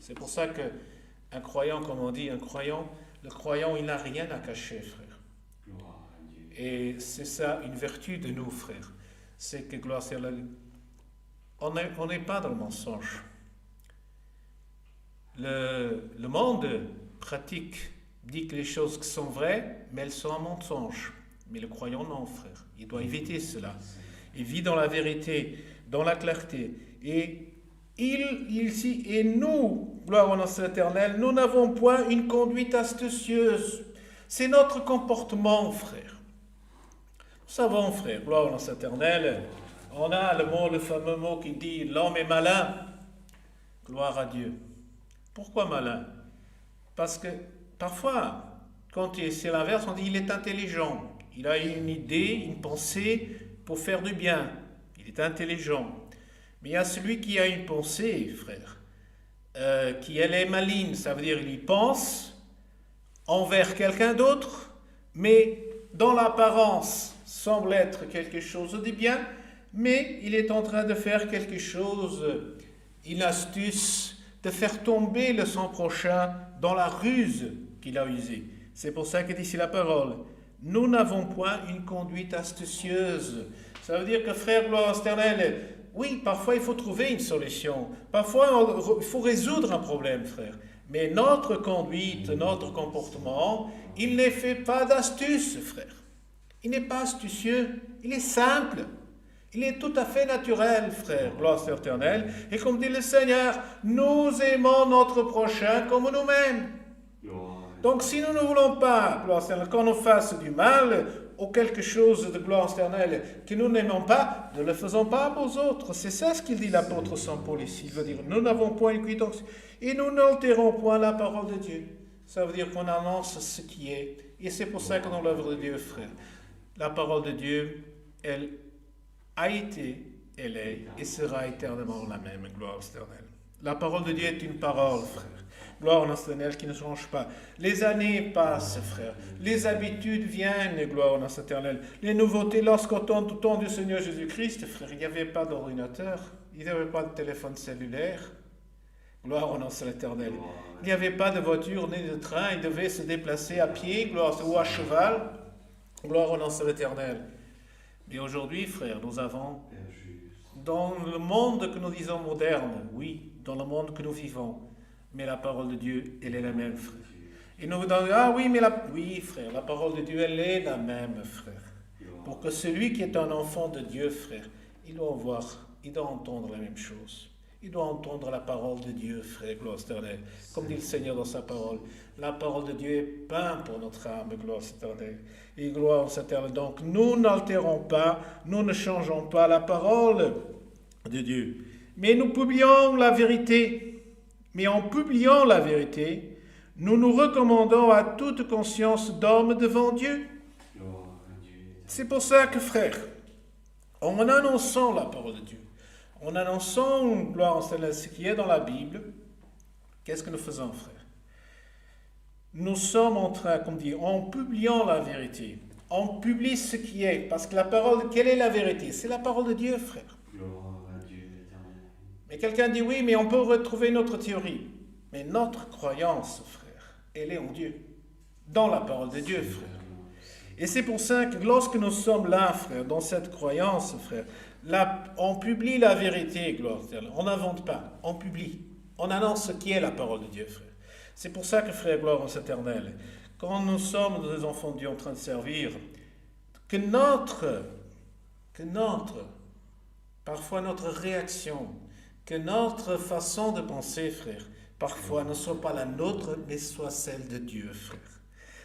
C'est pour ça qu'un croyant, comme on dit, un croyant Le croyant, il n'a rien à cacher, frère. Et c'est ça, une vertu de nous, frères. C'est que, gloire à Dieu, on n'est pas dans le mensonge. Le monde pratique dit que les choses sont vraies, mais elles sont un mensonge. Mais le croyant, non, frère. Il doit éviter cela. Il vit dans la vérité, dans la clarté. Et et nous, gloire au nom de l'Éternel, nous n'avons point une conduite astucieuse. C'est notre comportement, frère. Nous savons, frère, gloire au nom de l'Éternel, on a le fameux mot qui dit « l'homme est malin ». Gloire à Dieu. Pourquoi malin? Parce que parfois, quand c'est l'inverse, on dit « il est intelligent ». Il a une idée, une pensée pour faire du bien. Il est intelligent. Mais il y a celui qui a une pensée, frère, qui elle est maligne. Ça veut dire qu'il pense envers quelqu'un d'autre, mais dans l'apparence semble être quelque chose de bien, mais il est en train de faire quelque chose, une astuce, de faire tomber le son prochain dans la ruse qu'il a usée. C'est pour ça que dit ici la parole. Nous n'avons point une conduite astucieuse. Ça veut dire que, frère, gloire éternelle, oui, parfois il faut trouver une solution. Parfois il faut résoudre un problème, frère. Mais notre conduite, notre comportement, il n'est fait pas d'astuce, frère. Il n'est pas astucieux, il est simple. Il est tout à fait naturel, frère, gloire éternelle. Et comme dit le Seigneur, nous aimons notre prochain comme nous-mêmes. Donc si nous ne voulons pas, gloire éternelle, qu'on nous fasse du mal ou quelque chose de gloire éternelle que nous n'aimons pas, ne le faisons pas aux autres. C'est ça ce qu'il dit l'apôtre Saint Paul ici. Il veut dire, nous n'avons point une quittance et nous n'altérons point la parole de Dieu. Ça veut dire qu'on annonce ce qui est. Et c'est pour ça que dans l'œuvre de Dieu, frère, la parole de Dieu, elle a été, elle est et sera éternellement la même, gloire éternelle. La parole de Dieu est une parole, frère. Gloire au éternel qui ne change pas. Les années passent, frère. Les habitudes viennent, gloire au éternel. Les nouveautés, lorsqu'au temps du Seigneur Jésus-Christ, frère, il n'y avait pas d'ordinateur, il n'y avait pas de téléphone cellulaire. Gloire au nom de l'Éternel. Il n'y avait pas de voiture ni de train, il devait se déplacer à pied, gloire, ou à cheval. Gloire au nom de l'Éternel. Mais aujourd'hui, frère, nous avons, dans le monde que nous disons moderne, oui, dans le monde que nous vivons, mais la parole de Dieu, elle est la même, frère. Et nous vous disons, ah oui, oui, frère, la parole de Dieu, elle est la même, frère. Pour que celui qui est un enfant de Dieu, frère, il doit voir, il doit entendre la même chose. Il doit entendre la parole de Dieu, frère, gloire éternelle. Comme dit le Seigneur dans sa parole, la parole de Dieu est pain pour notre âme, gloire éternelle. Et gloire éternelle. Donc, nous n'altérons pas, nous ne changeons pas la parole de Dieu. Mais nous publions la vérité. Mais en publiant la vérité, nous nous recommandons à toute conscience d'homme devant Dieu. C'est pour ça que, frère, en annonçant la parole de Dieu, en annonçant, gloire en ce qui est dans la Bible, qu'est-ce que nous faisons, frère? Nous sommes en train, comme dit, en publiant la vérité, on publie ce qui est, parce que la parole, quelle est la vérité? C'est la parole de Dieu, frère. Mais quelqu'un dit, oui, mais on peut retrouver notre théorie. Mais notre croyance, frère, elle est en Dieu, dans la parole de Dieu, frère. Et c'est pour ça que lorsque nous sommes là, frère, dans cette croyance, frère, là, on publie la vérité, gloire éternelle. On n'invente pas, on publie. On annonce ce qui est la parole de Dieu, frère. C'est pour ça que, frère, gloire éternelle, quand nous sommes des enfants de Dieu en train de servir, que parfois notre réaction, que notre façon de penser, frère, parfois ne soit pas la nôtre, mais soit celle de Dieu, frère.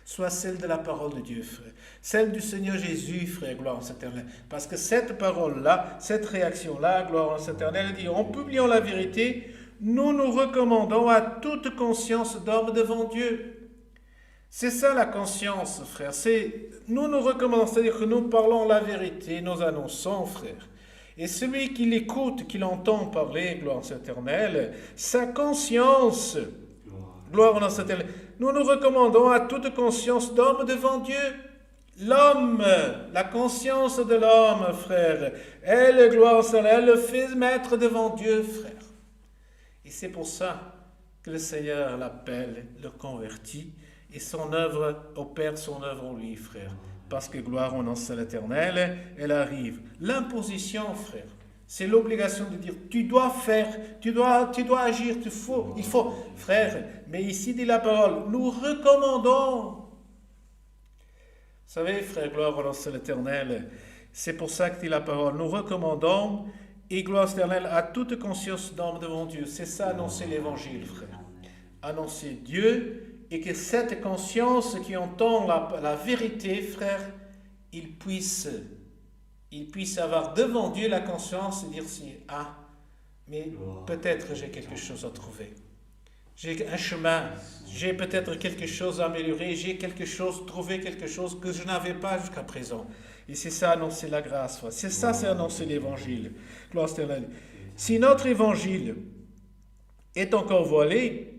Soit celle de la parole de Dieu, frère. Celle du Seigneur Jésus, frère, gloire éternelle. Parce que cette parole-là, cette réaction-là, gloire éternelle, dit, en publiant la vérité, nous nous recommandons à toute conscience d'homme devant Dieu. C'est ça la conscience, frère. Nous nous recommandons, c'est-à-dire que nous parlons la vérité, nous annonçons, frère. Et celui qui l'écoute, qui l'entend parler, gloire éternelle, sa conscience, gloire éternelle, nous nous recommandons à toute conscience d'homme devant Dieu. L'homme, la conscience de l'homme, frère, elle, gloire éternelle, elle le fait mettre devant Dieu, frère. Et c'est pour ça que le Seigneur l'appelle, le convertit, Et son œuvre opère son œuvre en lui, frère. Parce que gloire au nom de l'Éternel, elle arrive. L'imposition, frère, c'est l'obligation de dire, tu dois faire, tu dois agir, il faut. Frère, mais ici dit la parole, nous recommandons. Vous savez, frère, gloire au nom de l'Éternel, c'est pour ça que dit la parole, nous recommandons, et gloire éternelle à toute conscience d'homme devant Dieu. C'est ça, annoncer l'évangile, frère. Annoncer Dieu, et que cette conscience qui entend la vérité, frère, il puisse avoir devant Dieu la conscience et dire si, mais peut-être j'ai quelque chose à trouver. J'ai un chemin, j'ai peut-être quelque chose à améliorer, trouvé quelque chose que je n'avais pas jusqu'à présent. Et c'est ça, annoncer la grâce. C'est ça, c'est annoncer l'évangile. Gloire éternelle. Si notre évangile est encore voilé,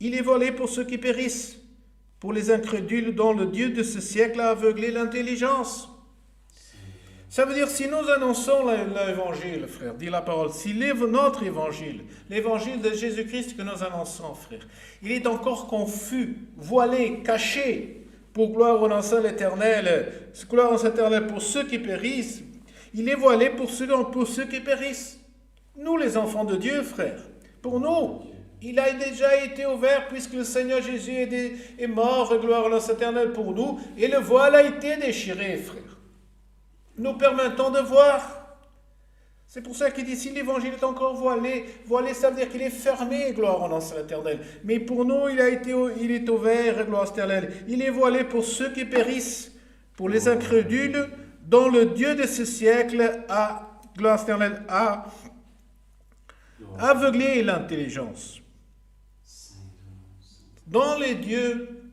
il est voilé pour ceux qui périssent, pour les incrédules dont le Dieu de ce siècle a aveuglé l'intelligence. Ça veut dire, si nous annonçons l'évangile, frère, dit la parole, si notre évangile, l'évangile de Jésus-Christ que nous annonçons, frère, il est encore confus, voilé, caché, pour gloire au nom de l'Éternel, gloire au nom de l'Éternel pour ceux qui périssent, il est voilé pour ceux qui périssent. Nous, les enfants de Dieu, frère, pour nous, il a déjà été ouvert puisque le Seigneur Jésus est mort, gloire au nom de l'Éternel pour nous, et le voile a été déchiré, frère. Nous permettons de voir. C'est pour ça qu'il dit, si l'évangile est encore voilé, ça veut dire qu'il est fermé, gloire au nom de l'Éternel. Mais pour nous, il est ouvert, gloire éternelle. Il est voilé pour ceux qui périssent, pour les incrédules, dont le Dieu de ce siècle a, gloire éternelle, a aveuglé l'intelligence. Dans le Dieu,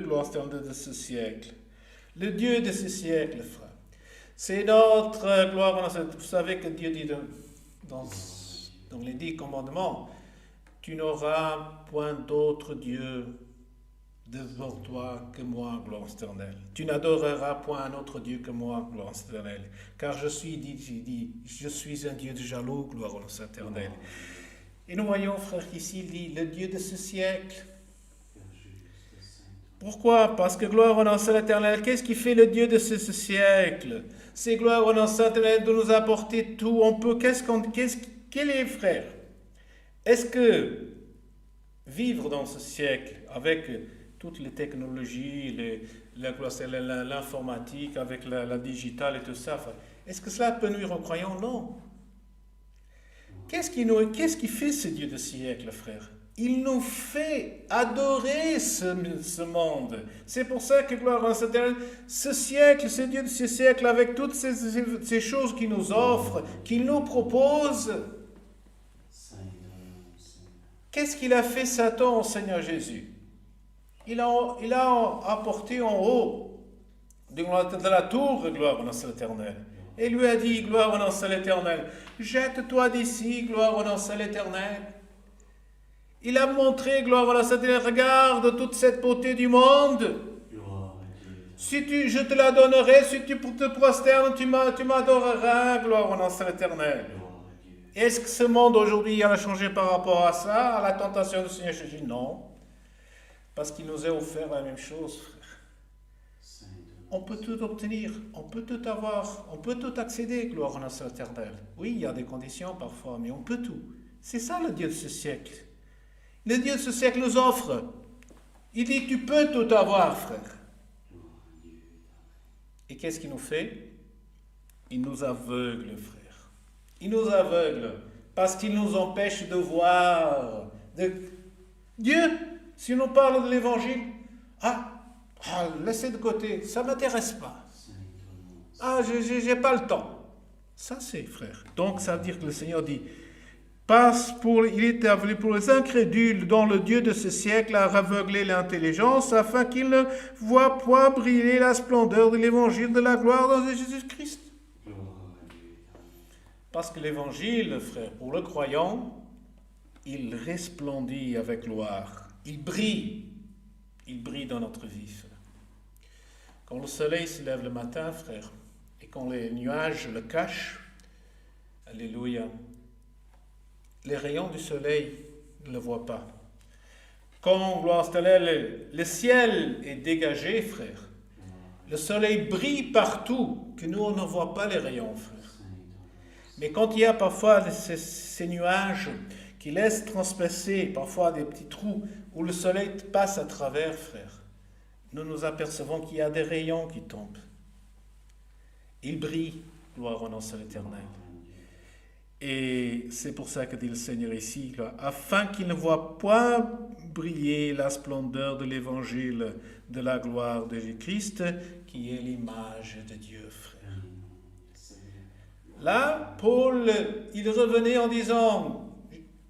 gloire éternelle, de ce siècle. Le Dieu de ce siècle, frère. C'est notre gloire. Vous savez que Dieu dit dans les 10 commandements, tu n'auras point d'autre Dieu devant toi que moi, gloire éternelle. Tu n'adoreras point un autre Dieu que moi, gloire éternelle. Car je suis un Dieu de jaloux, gloire éternelle. Et nous voyons, frère, qu'ici il dit, le Dieu de ce siècle. Pourquoi? Parce que gloire au nom de l'Éternel, qu'est-ce qui fait le Dieu de ce siècle? C'est gloire au nom de l'Éternel de nous apporter tout. Quel est, frère? Est-ce que vivre dans ce siècle avec toutes les technologies, l'informatique, avec la digitale et tout ça, est-ce que cela peut nuire aux croyants? Non. Qu'est-ce qui fait ce Dieu de siècle, frère? Il nous fait adorer ce monde. C'est pour ça que, gloire à l'Éternel, ce siècle, ce Dieu de ce siècle, avec toutes ces choses qu'il nous offre, qu'il nous propose, qu'est-ce qu'il a fait Satan au Seigneur Jésus? Il a apporté en haut de la tour, gloire à l'Éternel. Et lui a dit, gloire à l'Éternel, jette-toi d'ici, gloire à l'Éternel. Il a montré, gloire à l'Éternel, regarde toute cette beauté du monde. Je te la donnerai, si tu te prosternes, tu m'adoreras, gloire à l'Éternel. Est-ce que ce monde aujourd'hui a changé par rapport à ça, à la tentation du Seigneur Jésus? Non. Parce qu'il nous a offert la même chose, frère. On peut tout obtenir, on peut tout avoir, on peut tout accéder, gloire à l'Éternel. Oui, il y a des conditions parfois, mais on peut tout. C'est ça le Dieu de ce siècle. Le Dieu de ce siècle nous offre. Il dit, tu peux tout avoir, frère. Et qu'est-ce qu'il nous fait? Il nous aveugle, frère. Il nous aveugle parce qu'il nous empêche de voir. Dieu, si on parle de l'évangile, laissez de côté, ça ne m'intéresse pas. J'ai pas le temps. Ça c'est, frère. Donc ça veut dire que le Seigneur dit, il est aveuglé pour les incrédules dont le Dieu de ce siècle a aveuglé l'intelligence afin qu'ils ne voient point briller la splendeur de l'évangile de la gloire de Jésus-Christ. Parce que l'évangile, frère, pour le croyant, il resplendit avec gloire. Il brille dans notre vie, frère. Quand le soleil se lève le matin, frère, et quand les nuages le cachent, alléluia, les rayons du soleil ne le voient pas. Quand, gloire éternelle, le ciel est dégagé, frère, le soleil brille partout, que nous, on ne voit pas les rayons, frère. Mais quand il y a parfois ces nuages qui laissent transpercer parfois des petits trous où le soleil passe à travers, frère, nous nous apercevons qu'il y a des rayons qui tombent. Il brille, gloire au nom de l'Éternel. Et c'est pour ça que dit le Seigneur ici, afin qu'il ne voit point briller la splendeur de l'évangile de la gloire de Jésus-Christ, qui est l'image de Dieu, frère. Là, Paul, il revenait en disant,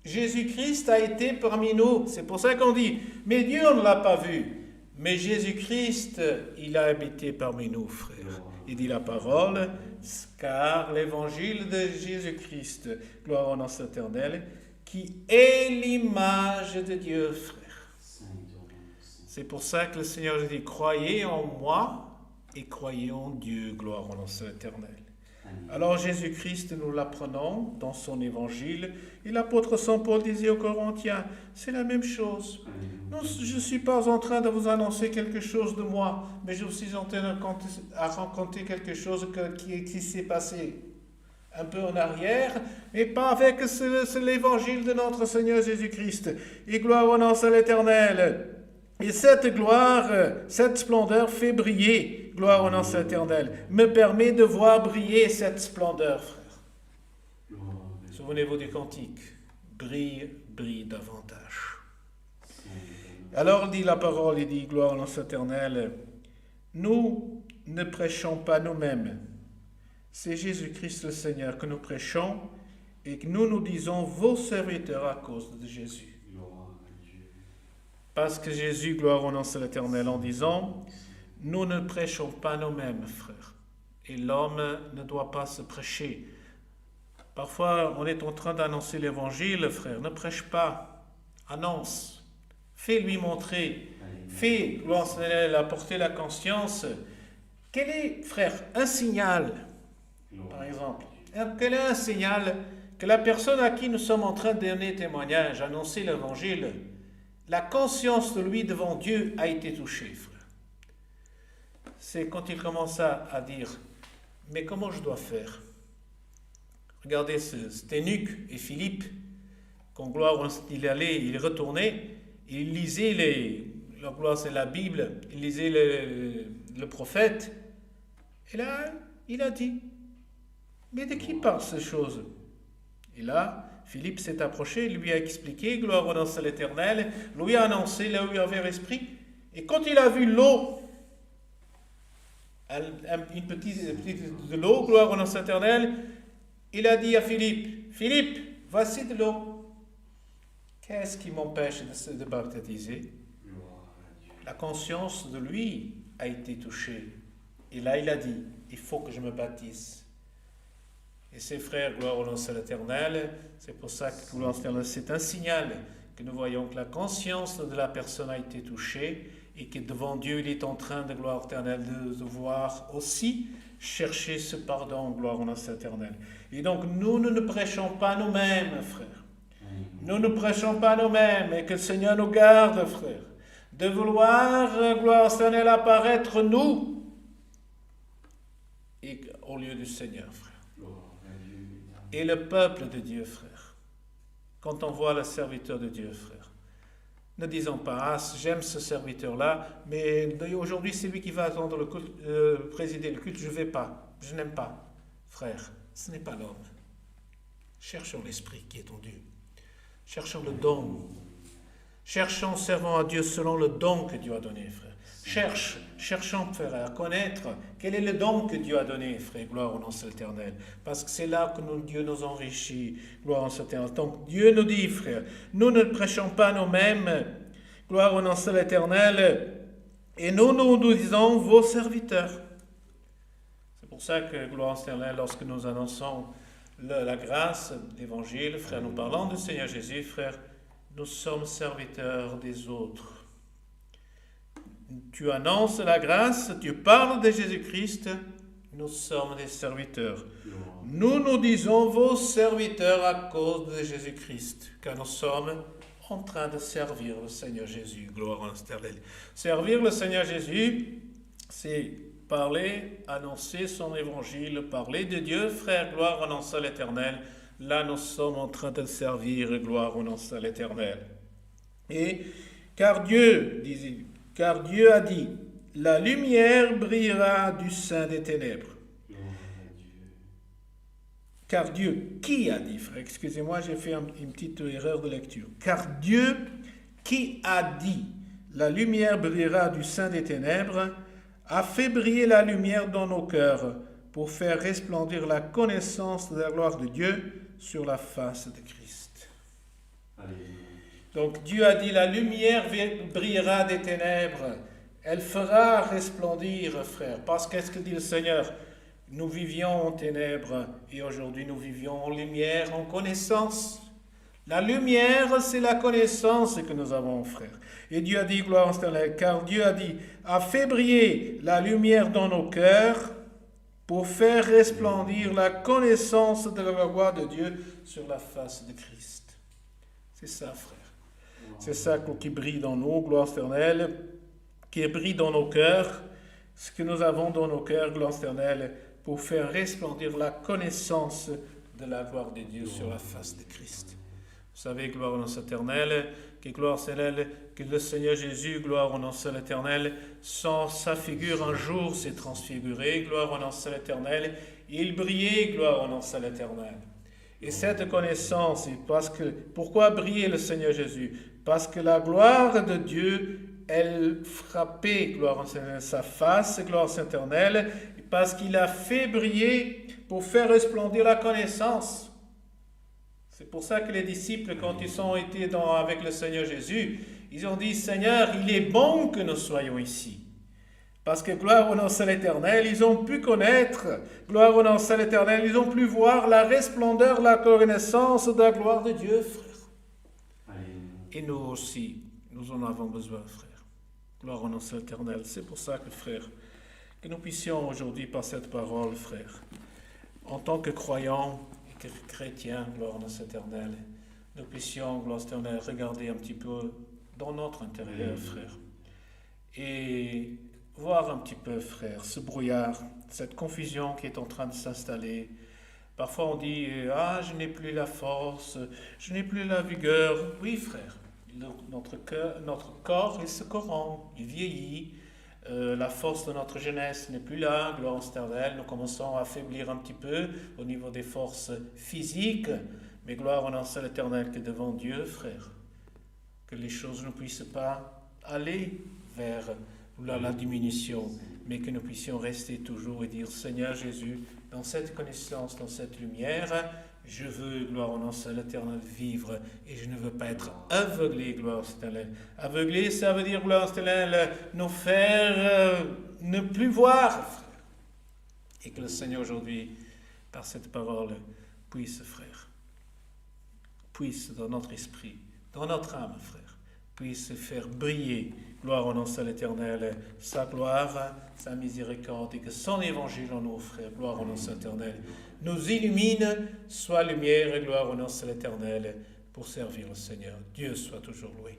Jésus-Christ a été parmi nous. C'est pour ça qu'on dit, mais Dieu, on ne l'a pas vu. Mais Jésus-Christ, il a habité parmi nous, frère. Il dit la parole, car l'évangile de Jésus-Christ, gloire au nom éternel, qui est l'image de Dieu, frère. C'est pour ça que le Seigneur dit, croyez en moi et croyez en Dieu, gloire au nom éternel. Alors Jésus-Christ, nous l'apprenons dans son évangile, et l'apôtre Saint Paul disait aux Corinthiens, c'est la même chose. Non, je ne suis pas en train de vous annoncer quelque chose de moi, mais je suis en train de raconter quelque chose qui s'est passé un peu en arrière, mais pas avec l'évangile de notre Seigneur Jésus-Christ. Et gloire au nom de l'Éternel. Et cette gloire, cette splendeur fait briller, gloire au nom de l'Éternel, me permet de voir briller cette splendeur, frère. Souvenez-vous du cantique, brille, brille davantage. Alors dit la parole, il dit, gloire au nom de l'Éternel, nous ne prêchons pas nous-mêmes, c'est Jésus-Christ le Seigneur que nous prêchons et que nous disons vos serviteurs à cause de Jésus. Parce que Jésus, gloire au nom de l'Éternel, en disant, nous ne prêchons pas nous-mêmes, frères. Et l'homme ne doit pas se prêcher. Parfois, on est en train d'annoncer l'évangile, frère. Ne prêche pas. Annonce. Fais-lui montrer. Fais, gloire au Seigneur, apporter la conscience. Quel est, frère, un signal, par exemple, quel est un signal que la personne à qui nous sommes en train de donner témoignage, annoncer l'évangile, la conscience de lui devant Dieu a été touchée, frère. C'est quand il commença à dire, mais comment je dois faire? Regardez cet eunuque et Philippe, quand gloire il allait, il retournait, il lisait la gloire c'est la Bible, il lisait le prophète, et là, il a dit, mais de qui parlent ces choses? Et là, Philippe s'est approché, lui a expliqué, gloire au nom de l'Éternel, lui a annoncé là où il y avait l'esprit. Et quand il a vu l'eau, une petite de l'eau, gloire au nom de l'Éternel, il a dit à Philippe, Philippe, voici de l'eau. Qu'est-ce qui m'empêche de baptiser? La conscience de lui a été touchée. Et là, il a dit, il faut que je me baptise. Et ses frères, gloire au nom de l'Éternel, c'est pour ça que gloire au Seigneur, c'est un signal que nous voyons que la conscience de la personne a été touchée et que devant Dieu, il est en train de gloire éternelle de devoir aussi chercher ce pardon, gloire au nom de l'Éternel. Et donc, nous ne prêchons pas nous-mêmes, frères. Nous ne prêchons pas nous-mêmes et que le Seigneur nous garde, frères, de vouloir, gloire au Seigneur, apparaître nous et au lieu du Seigneur, frère. Et le peuple de Dieu, frère, quand on voit le serviteur de Dieu, frère, ne disons pas, ah, j'aime ce serviteur-là, mais aujourd'hui c'est lui qui va attendre le culte, présider le culte, je ne vais pas, je n'aime pas. Frère, ce n'est pas l'homme. Cherchons l'esprit qui est en Dieu. Cherchons le don. Cherchons, servons à Dieu selon le don que Dieu a donné, frère. Cherchons, frère, à connaître quel est le don que Dieu a donné, frère, gloire au nom de l'Éternel. Parce que c'est là que Dieu nous enrichit, gloire au nom de l'Éternel. Donc Dieu nous dit, frère, nous ne prêchons pas nous-mêmes, gloire au nom de l'Éternel, et nous disons vos serviteurs. C'est pour ça que, gloire au Seigneur, lorsque nous annonçons la grâce, l'évangile, frère, nous parlons du Seigneur Jésus, frère, nous sommes serviteurs des autres. Tu annonces la grâce, tu parles de Jésus-Christ, nous sommes des serviteurs. Nous disons vos serviteurs à cause de Jésus-Christ, car nous sommes en train de servir le Seigneur Jésus. Gloire en l'éternel. Servir le Seigneur Jésus, c'est parler, annoncer son évangile, parler de Dieu. Frère, gloire au nom de l'éternel. Là, nous sommes en train de le servir, gloire au nom de l'éternel. Et car Dieu a dit, la lumière brillera du sein des ténèbres. Car Dieu, qui a dit, frère, excusez-moi, j'ai fait une petite erreur de lecture. Car Dieu, qui a dit, la lumière brillera du sein des ténèbres, a fait briller la lumière dans nos cœurs pour faire resplendir la connaissance de la gloire de Dieu sur la face de Christ.
Alléluia.
Donc Dieu a dit, la lumière brillera des ténèbres. Elle fera resplendir, frère. Parce qu'est-ce que dit le Seigneur? Nous vivions en ténèbres et aujourd'hui nous vivions en lumière, en connaissance. La lumière, c'est la connaissance que nous avons, frère. Et Dieu a dit, gloire en l'éternel, car Dieu a dit, a fait briller la lumière dans nos cœurs pour faire resplendir la connaissance de la gloire de Dieu sur la face de Christ. C'est ça, frère. C'est ça qui brille dans nous, gloire éternelle, qui brille dans nos cœurs, ce que nous avons dans nos cœurs, gloire éternelle, pour faire resplendir la connaissance de la gloire de Dieu sur la face de Christ. Vous savez, gloire au nom éternel, que le Seigneur Jésus, gloire au nom éternel, sans sa figure un jour s'est transfiguré, gloire au nom éternel, il brillait, gloire au nom éternel. Et cette connaissance, pourquoi brillait le Seigneur Jésus? Parce que la gloire de Dieu, elle frappait, gloire en sa face, gloire éternelle, parce qu'il a fait briller pour faire resplendir la connaissance. C'est pour ça que les disciples, quand ils ont été avec le Seigneur Jésus, ils ont dit, Seigneur, il est bon que nous soyons ici. Parce que gloire au nom de l'éternel, ils ont pu connaître, gloire au nom de l'éternel, ils ont pu voir la resplendeur, la connaissance de la gloire de Dieu, frère. Et nous aussi, nous en avons besoin, frère. Gloire au nom de l'éternel. C'est pour ça que, frère, que nous puissions aujourd'hui, par cette parole, frère, en tant que croyants et que chrétiens, gloire au nom de l'éternel, nous puissions, gloire au éternel, regarder un petit peu dans notre intérieur, frère, et voir un petit peu, frère, ce brouillard, cette confusion qui est en train de s'installer. Parfois on dit, je n'ai plus la force, je n'ai plus la vigueur. Oui, frère, notre corps, il se corrompt, il vieillit, la force de notre jeunesse n'est plus là, gloire éternelle, nous commençons à affaiblir un petit peu au niveau des forces physiques, mais gloire au nom de l'éternel que devant Dieu, frère, que les choses ne puissent pas aller vers la diminution, mais que nous puissions rester toujours et dire, Seigneur Jésus, dans cette connaissance, dans cette lumière, je veux, gloire au nom de l'éternel, vivre, et je ne veux pas être aveuglé, gloire éternelle. Aveuglé, ça veut dire, gloire éternelle, nous faire ne plus voir, frère. Et que le Seigneur aujourd'hui, par cette parole, puisse, frère, puisse dans notre esprit, dans notre âme, frère, puisse faire briller, gloire au nom de l'éternel, sa gloire, sa miséricorde, et que son évangile en nous, frère, gloire au nom de l'éternel, nous illumine, soit lumière et gloire au nom de l'éternel, pour servir le Seigneur. Dieu soit toujours loué.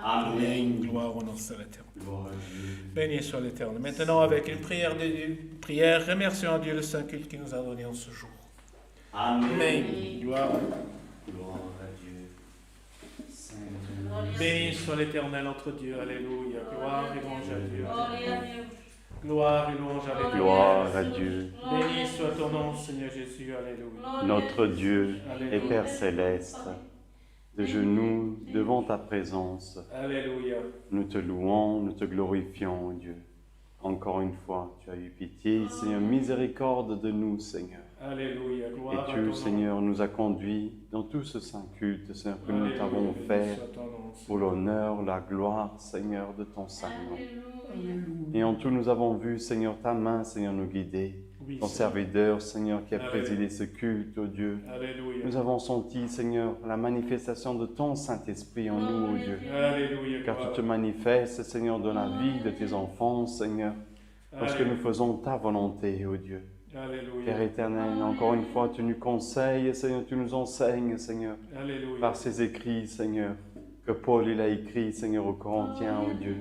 Amen. Gloire au nom de l'éternel. Béni soit l'éternel. Maintenant, avec une prière, remercions Dieu le Saint culte qu'il nous a donné en ce jour. Amen. Gloire à Dieu. Béni soit l'Éternel notre Dieu. Alléluia. Gloire et louange à Dieu. Gloire et louange à Dieu.
Gloire à Dieu.
Béni soit ton nom, Seigneur Jésus. Alléluia.
Notre Dieu
Alléluia.
et Père céleste, de genoux devant ta présence,
Alléluia.
nous te louons, nous te glorifions, Dieu. Encore une fois, tu as eu pitié, Seigneur, miséricorde de nous, Seigneur.
Alléluia. Gloire à
Et
ton
tu,
nom.
Seigneur, nous as conduits dans tout ce saint culte, Seigneur, que nous t'avons fait pour l'honneur, la gloire, Seigneur, de ton saint nom. Et en tout, nous avons vu, Seigneur, ta main, Seigneur, nous guider.
Oui,
Ton
Seigneur.
serviteur, Seigneur, qui a
Alléluia.
présidé ce culte, oh Dieu.
Alléluia.
Nous avons senti, Seigneur, la manifestation de ton Saint-Esprit en nous, oh Dieu.
Alléluia.
Car
gloire.
tu te manifestes, Seigneur, dans la vie de tes enfants, Seigneur, lorsque nous faisons ta volonté, oh Dieu.
Alléluia.
Père éternel, encore une fois, tu nous conseilles, Seigneur, tu nous enseignes, Seigneur,
Alléluia.
par ces écrits, Seigneur, que que Paul il a écrit, Seigneur, aux Corinthiens, oh Dieu.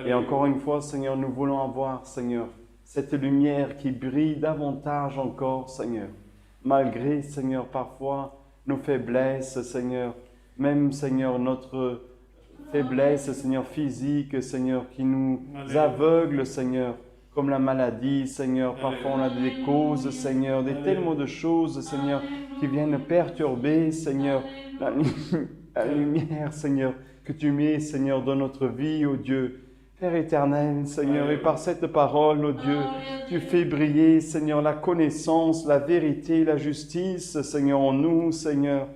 Et encore une fois, Seigneur, nous voulons avoir, Seigneur, cette lumière qui brille davantage encore, Seigneur. Malgré, Seigneur, parfois nos faiblesses, Seigneur, même, Seigneur, notre faiblesse, Seigneur, physique, Seigneur, qui nous aveugle, Seigneur, comme la maladie, Seigneur. Parfois, on a des causes, Seigneur, des tellement de choses, Seigneur, qui viennent perturber, Seigneur, la lumière, Seigneur, que tu mets, Seigneur, dans notre vie, oh Dieu. Père éternel, Seigneur, et par cette parole, oh Dieu, tu fais briller, Seigneur, la connaissance, la vérité, la justice, Seigneur, en nous, Seigneur.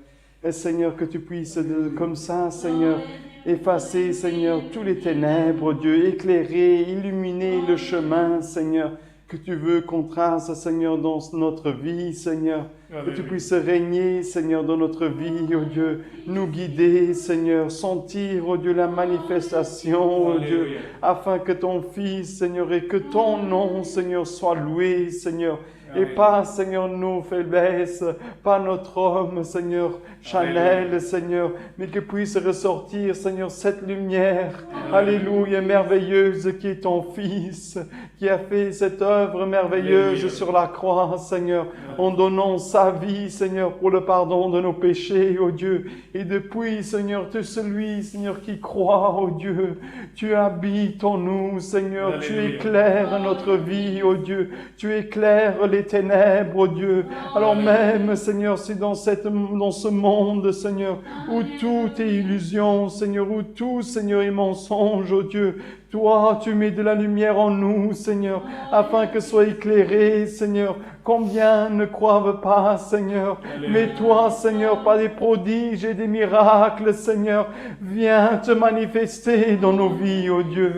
Et Seigneur, que tu puisses, comme ça, Seigneur, effacer, Seigneur, tous les ténèbres, Dieu, éclairer, illuminer le chemin, Seigneur, que tu veux qu'on trace, Seigneur, dans notre vie, Seigneur. Que tu puisses régner, Seigneur, dans notre vie, oh Dieu, nous guider, Seigneur, sentir, oh Dieu, la manifestation, oh Dieu, afin que ton Fils, Seigneur, et que ton nom, Seigneur, soit loué, Seigneur. Et pas, Seigneur, nos faiblesses, pas notre homme, Seigneur, Chanel, Seigneur, mais que puisse ressortir, Seigneur, cette lumière, alléluia, merveilleuse qui est ton Fils, qui a fait cette œuvre merveilleuse sur la croix, Seigneur, en donnant sa vie, Seigneur, pour le pardon de nos péchés, oh Dieu. Et depuis, Seigneur, tu es celui, Seigneur, qui croit, oh Dieu, tu habites en nous, Seigneur, tu éclaires notre vie, oh Dieu, tu éclaires les ténèbres, oh Dieu. Alors même, Seigneur, c'est dans ce monde, Seigneur, où tout est illusion, Seigneur, où tout, Seigneur, est mensonge, oh Dieu. Toi, tu mets de la lumière en nous, Seigneur, afin que soit éclairé, Seigneur. Combien ne croient pas, Seigneur. Mais toi, Seigneur, par des prodiges et des miracles, Seigneur, viens te manifester dans nos vies, oh Dieu.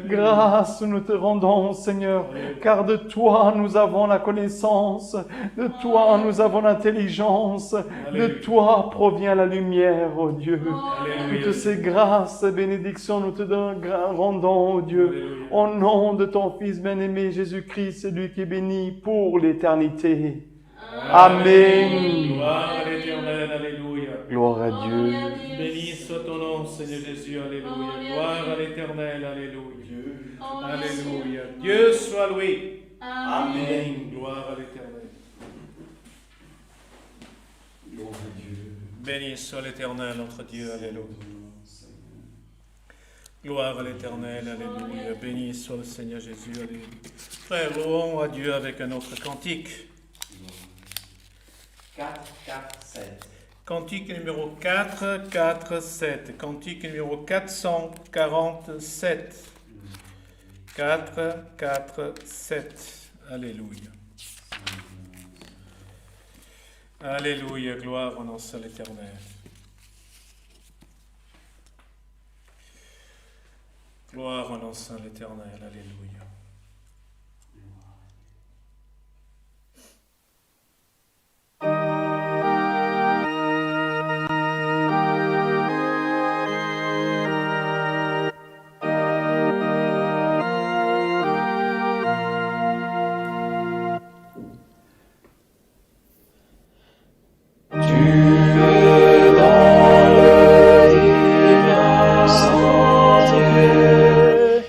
Grâce nous te rendons, Seigneur, car de toi nous avons la connaissance, de toi nous avons l'intelligence, de toi provient la lumière, oh Dieu. Toutes ces grâces et bénédictions nous te rendons, oh Dieu, au nom de ton Fils bien-aimé Jésus-Christ, celui qui est béni pour l'éternité. Amen.
Gloire à l'Éternel, alléluia.
Gloire à Dieu.
Béni soit ton nom, Seigneur Jésus, alléluia. Gloire à l'Éternel, alléluia. Alléluia. Dieu soit loué.
Amen.
Gloire à l'Éternel.
Gloire à Dieu.
Béni soit l'Éternel, notre Dieu, alléluia. Gloire à l'Éternel, alléluia. Béni soit le Seigneur Jésus, alléluia. Frères, louons à Dieu avec un autre cantique.
4, 4, 7.
Cantique numéro 4, 4, 7. Cantique numéro 447. 4, 4, 7. Alléluia. Alléluia, gloire au nom de l'Éternel. Gloire au nom de l'Éternel, alléluia.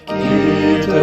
Qui te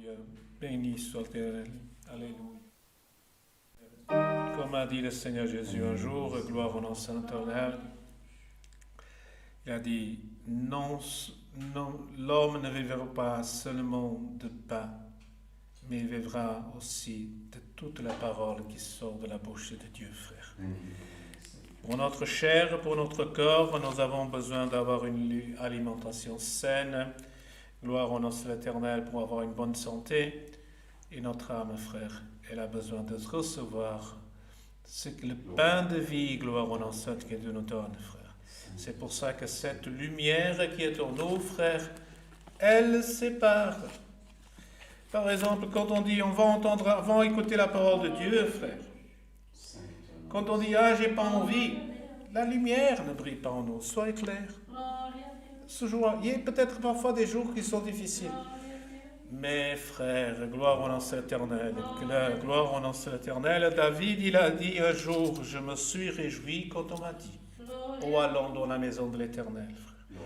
Alléluia. Béni soit l'Éternel. Alléluia. Comme a dit le Seigneur Jésus un jour, gloire au nom Saint-Éternel, il a dit, non, l'homme ne vivra pas seulement de pain, mais il vivra aussi de toute la parole qui sort de la bouche de Dieu, frère. Pour notre chair, pour notre corps, nous avons besoin d'avoir une alimentation saine. Gloire au nom de l'Éternel pour avoir une bonne santé. Et notre âme, frère, elle a besoin de recevoir le pain de vie, gloire au nom saint que Dieu nous donne, frère. C'est pour ça que cette lumière qui est en nous, frère, elle sépare. Par exemple, quand on dit on va écouter la parole de Dieu, frère. Quand on dit j'ai pas envie, la lumière ne brille pas en nous. Soyez clair. Il y a peut-être parfois des jours qui sont difficiles. Mais frère, gloire au nom de l'Éternel, gloire au nom de l'Éternel. David, il a dit un jour, je me suis réjoui quand on m'a dit, allons dans la maison de l'Éternel, frère.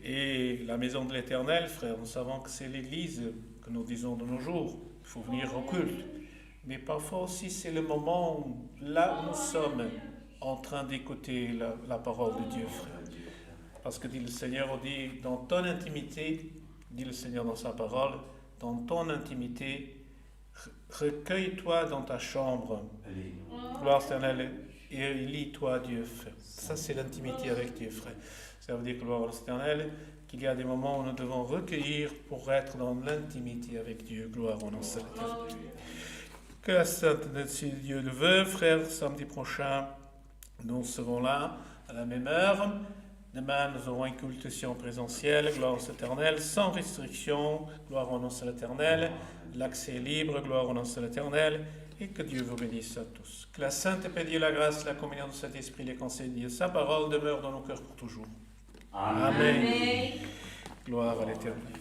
Et la maison de l'Éternel, frère, nous savons que c'est l'Église que nous disons de nos jours. Il faut venir au culte. Mais parfois aussi, c'est le moment là où nous sommes en train d'écouter la parole de Dieu, frère. Parce que dit le Seigneur, dit, dans ton intimité, dit le Seigneur dans sa parole, dans ton intimité, recueille-toi dans ta chambre, gloire éternelle, et lis-toi Dieu, frère. Ça, c'est l'intimité avec Dieu, frère. Ça veut dire, gloire éternelle, qu'il y a des moments où nous devons recueillir pour être dans l'intimité avec Dieu, gloire au nom de l'Éternel. Que la sainteté, si Dieu le veut, frère, samedi prochain, nous serons là à la même heure. Demain, nous aurons une cultation présentielle, gloire au éternel, sans restriction, gloire au nom de l'Éternel. L'accès est libre, gloire au nom de l'Éternel. Et que Dieu vous bénisse à tous. Que la Sainte paix, Dieu, la grâce, la communion de cet esprit, les conseils de Dieu, sa parole demeure dans nos cœurs pour toujours. Amen. Gloire à l'Éternel.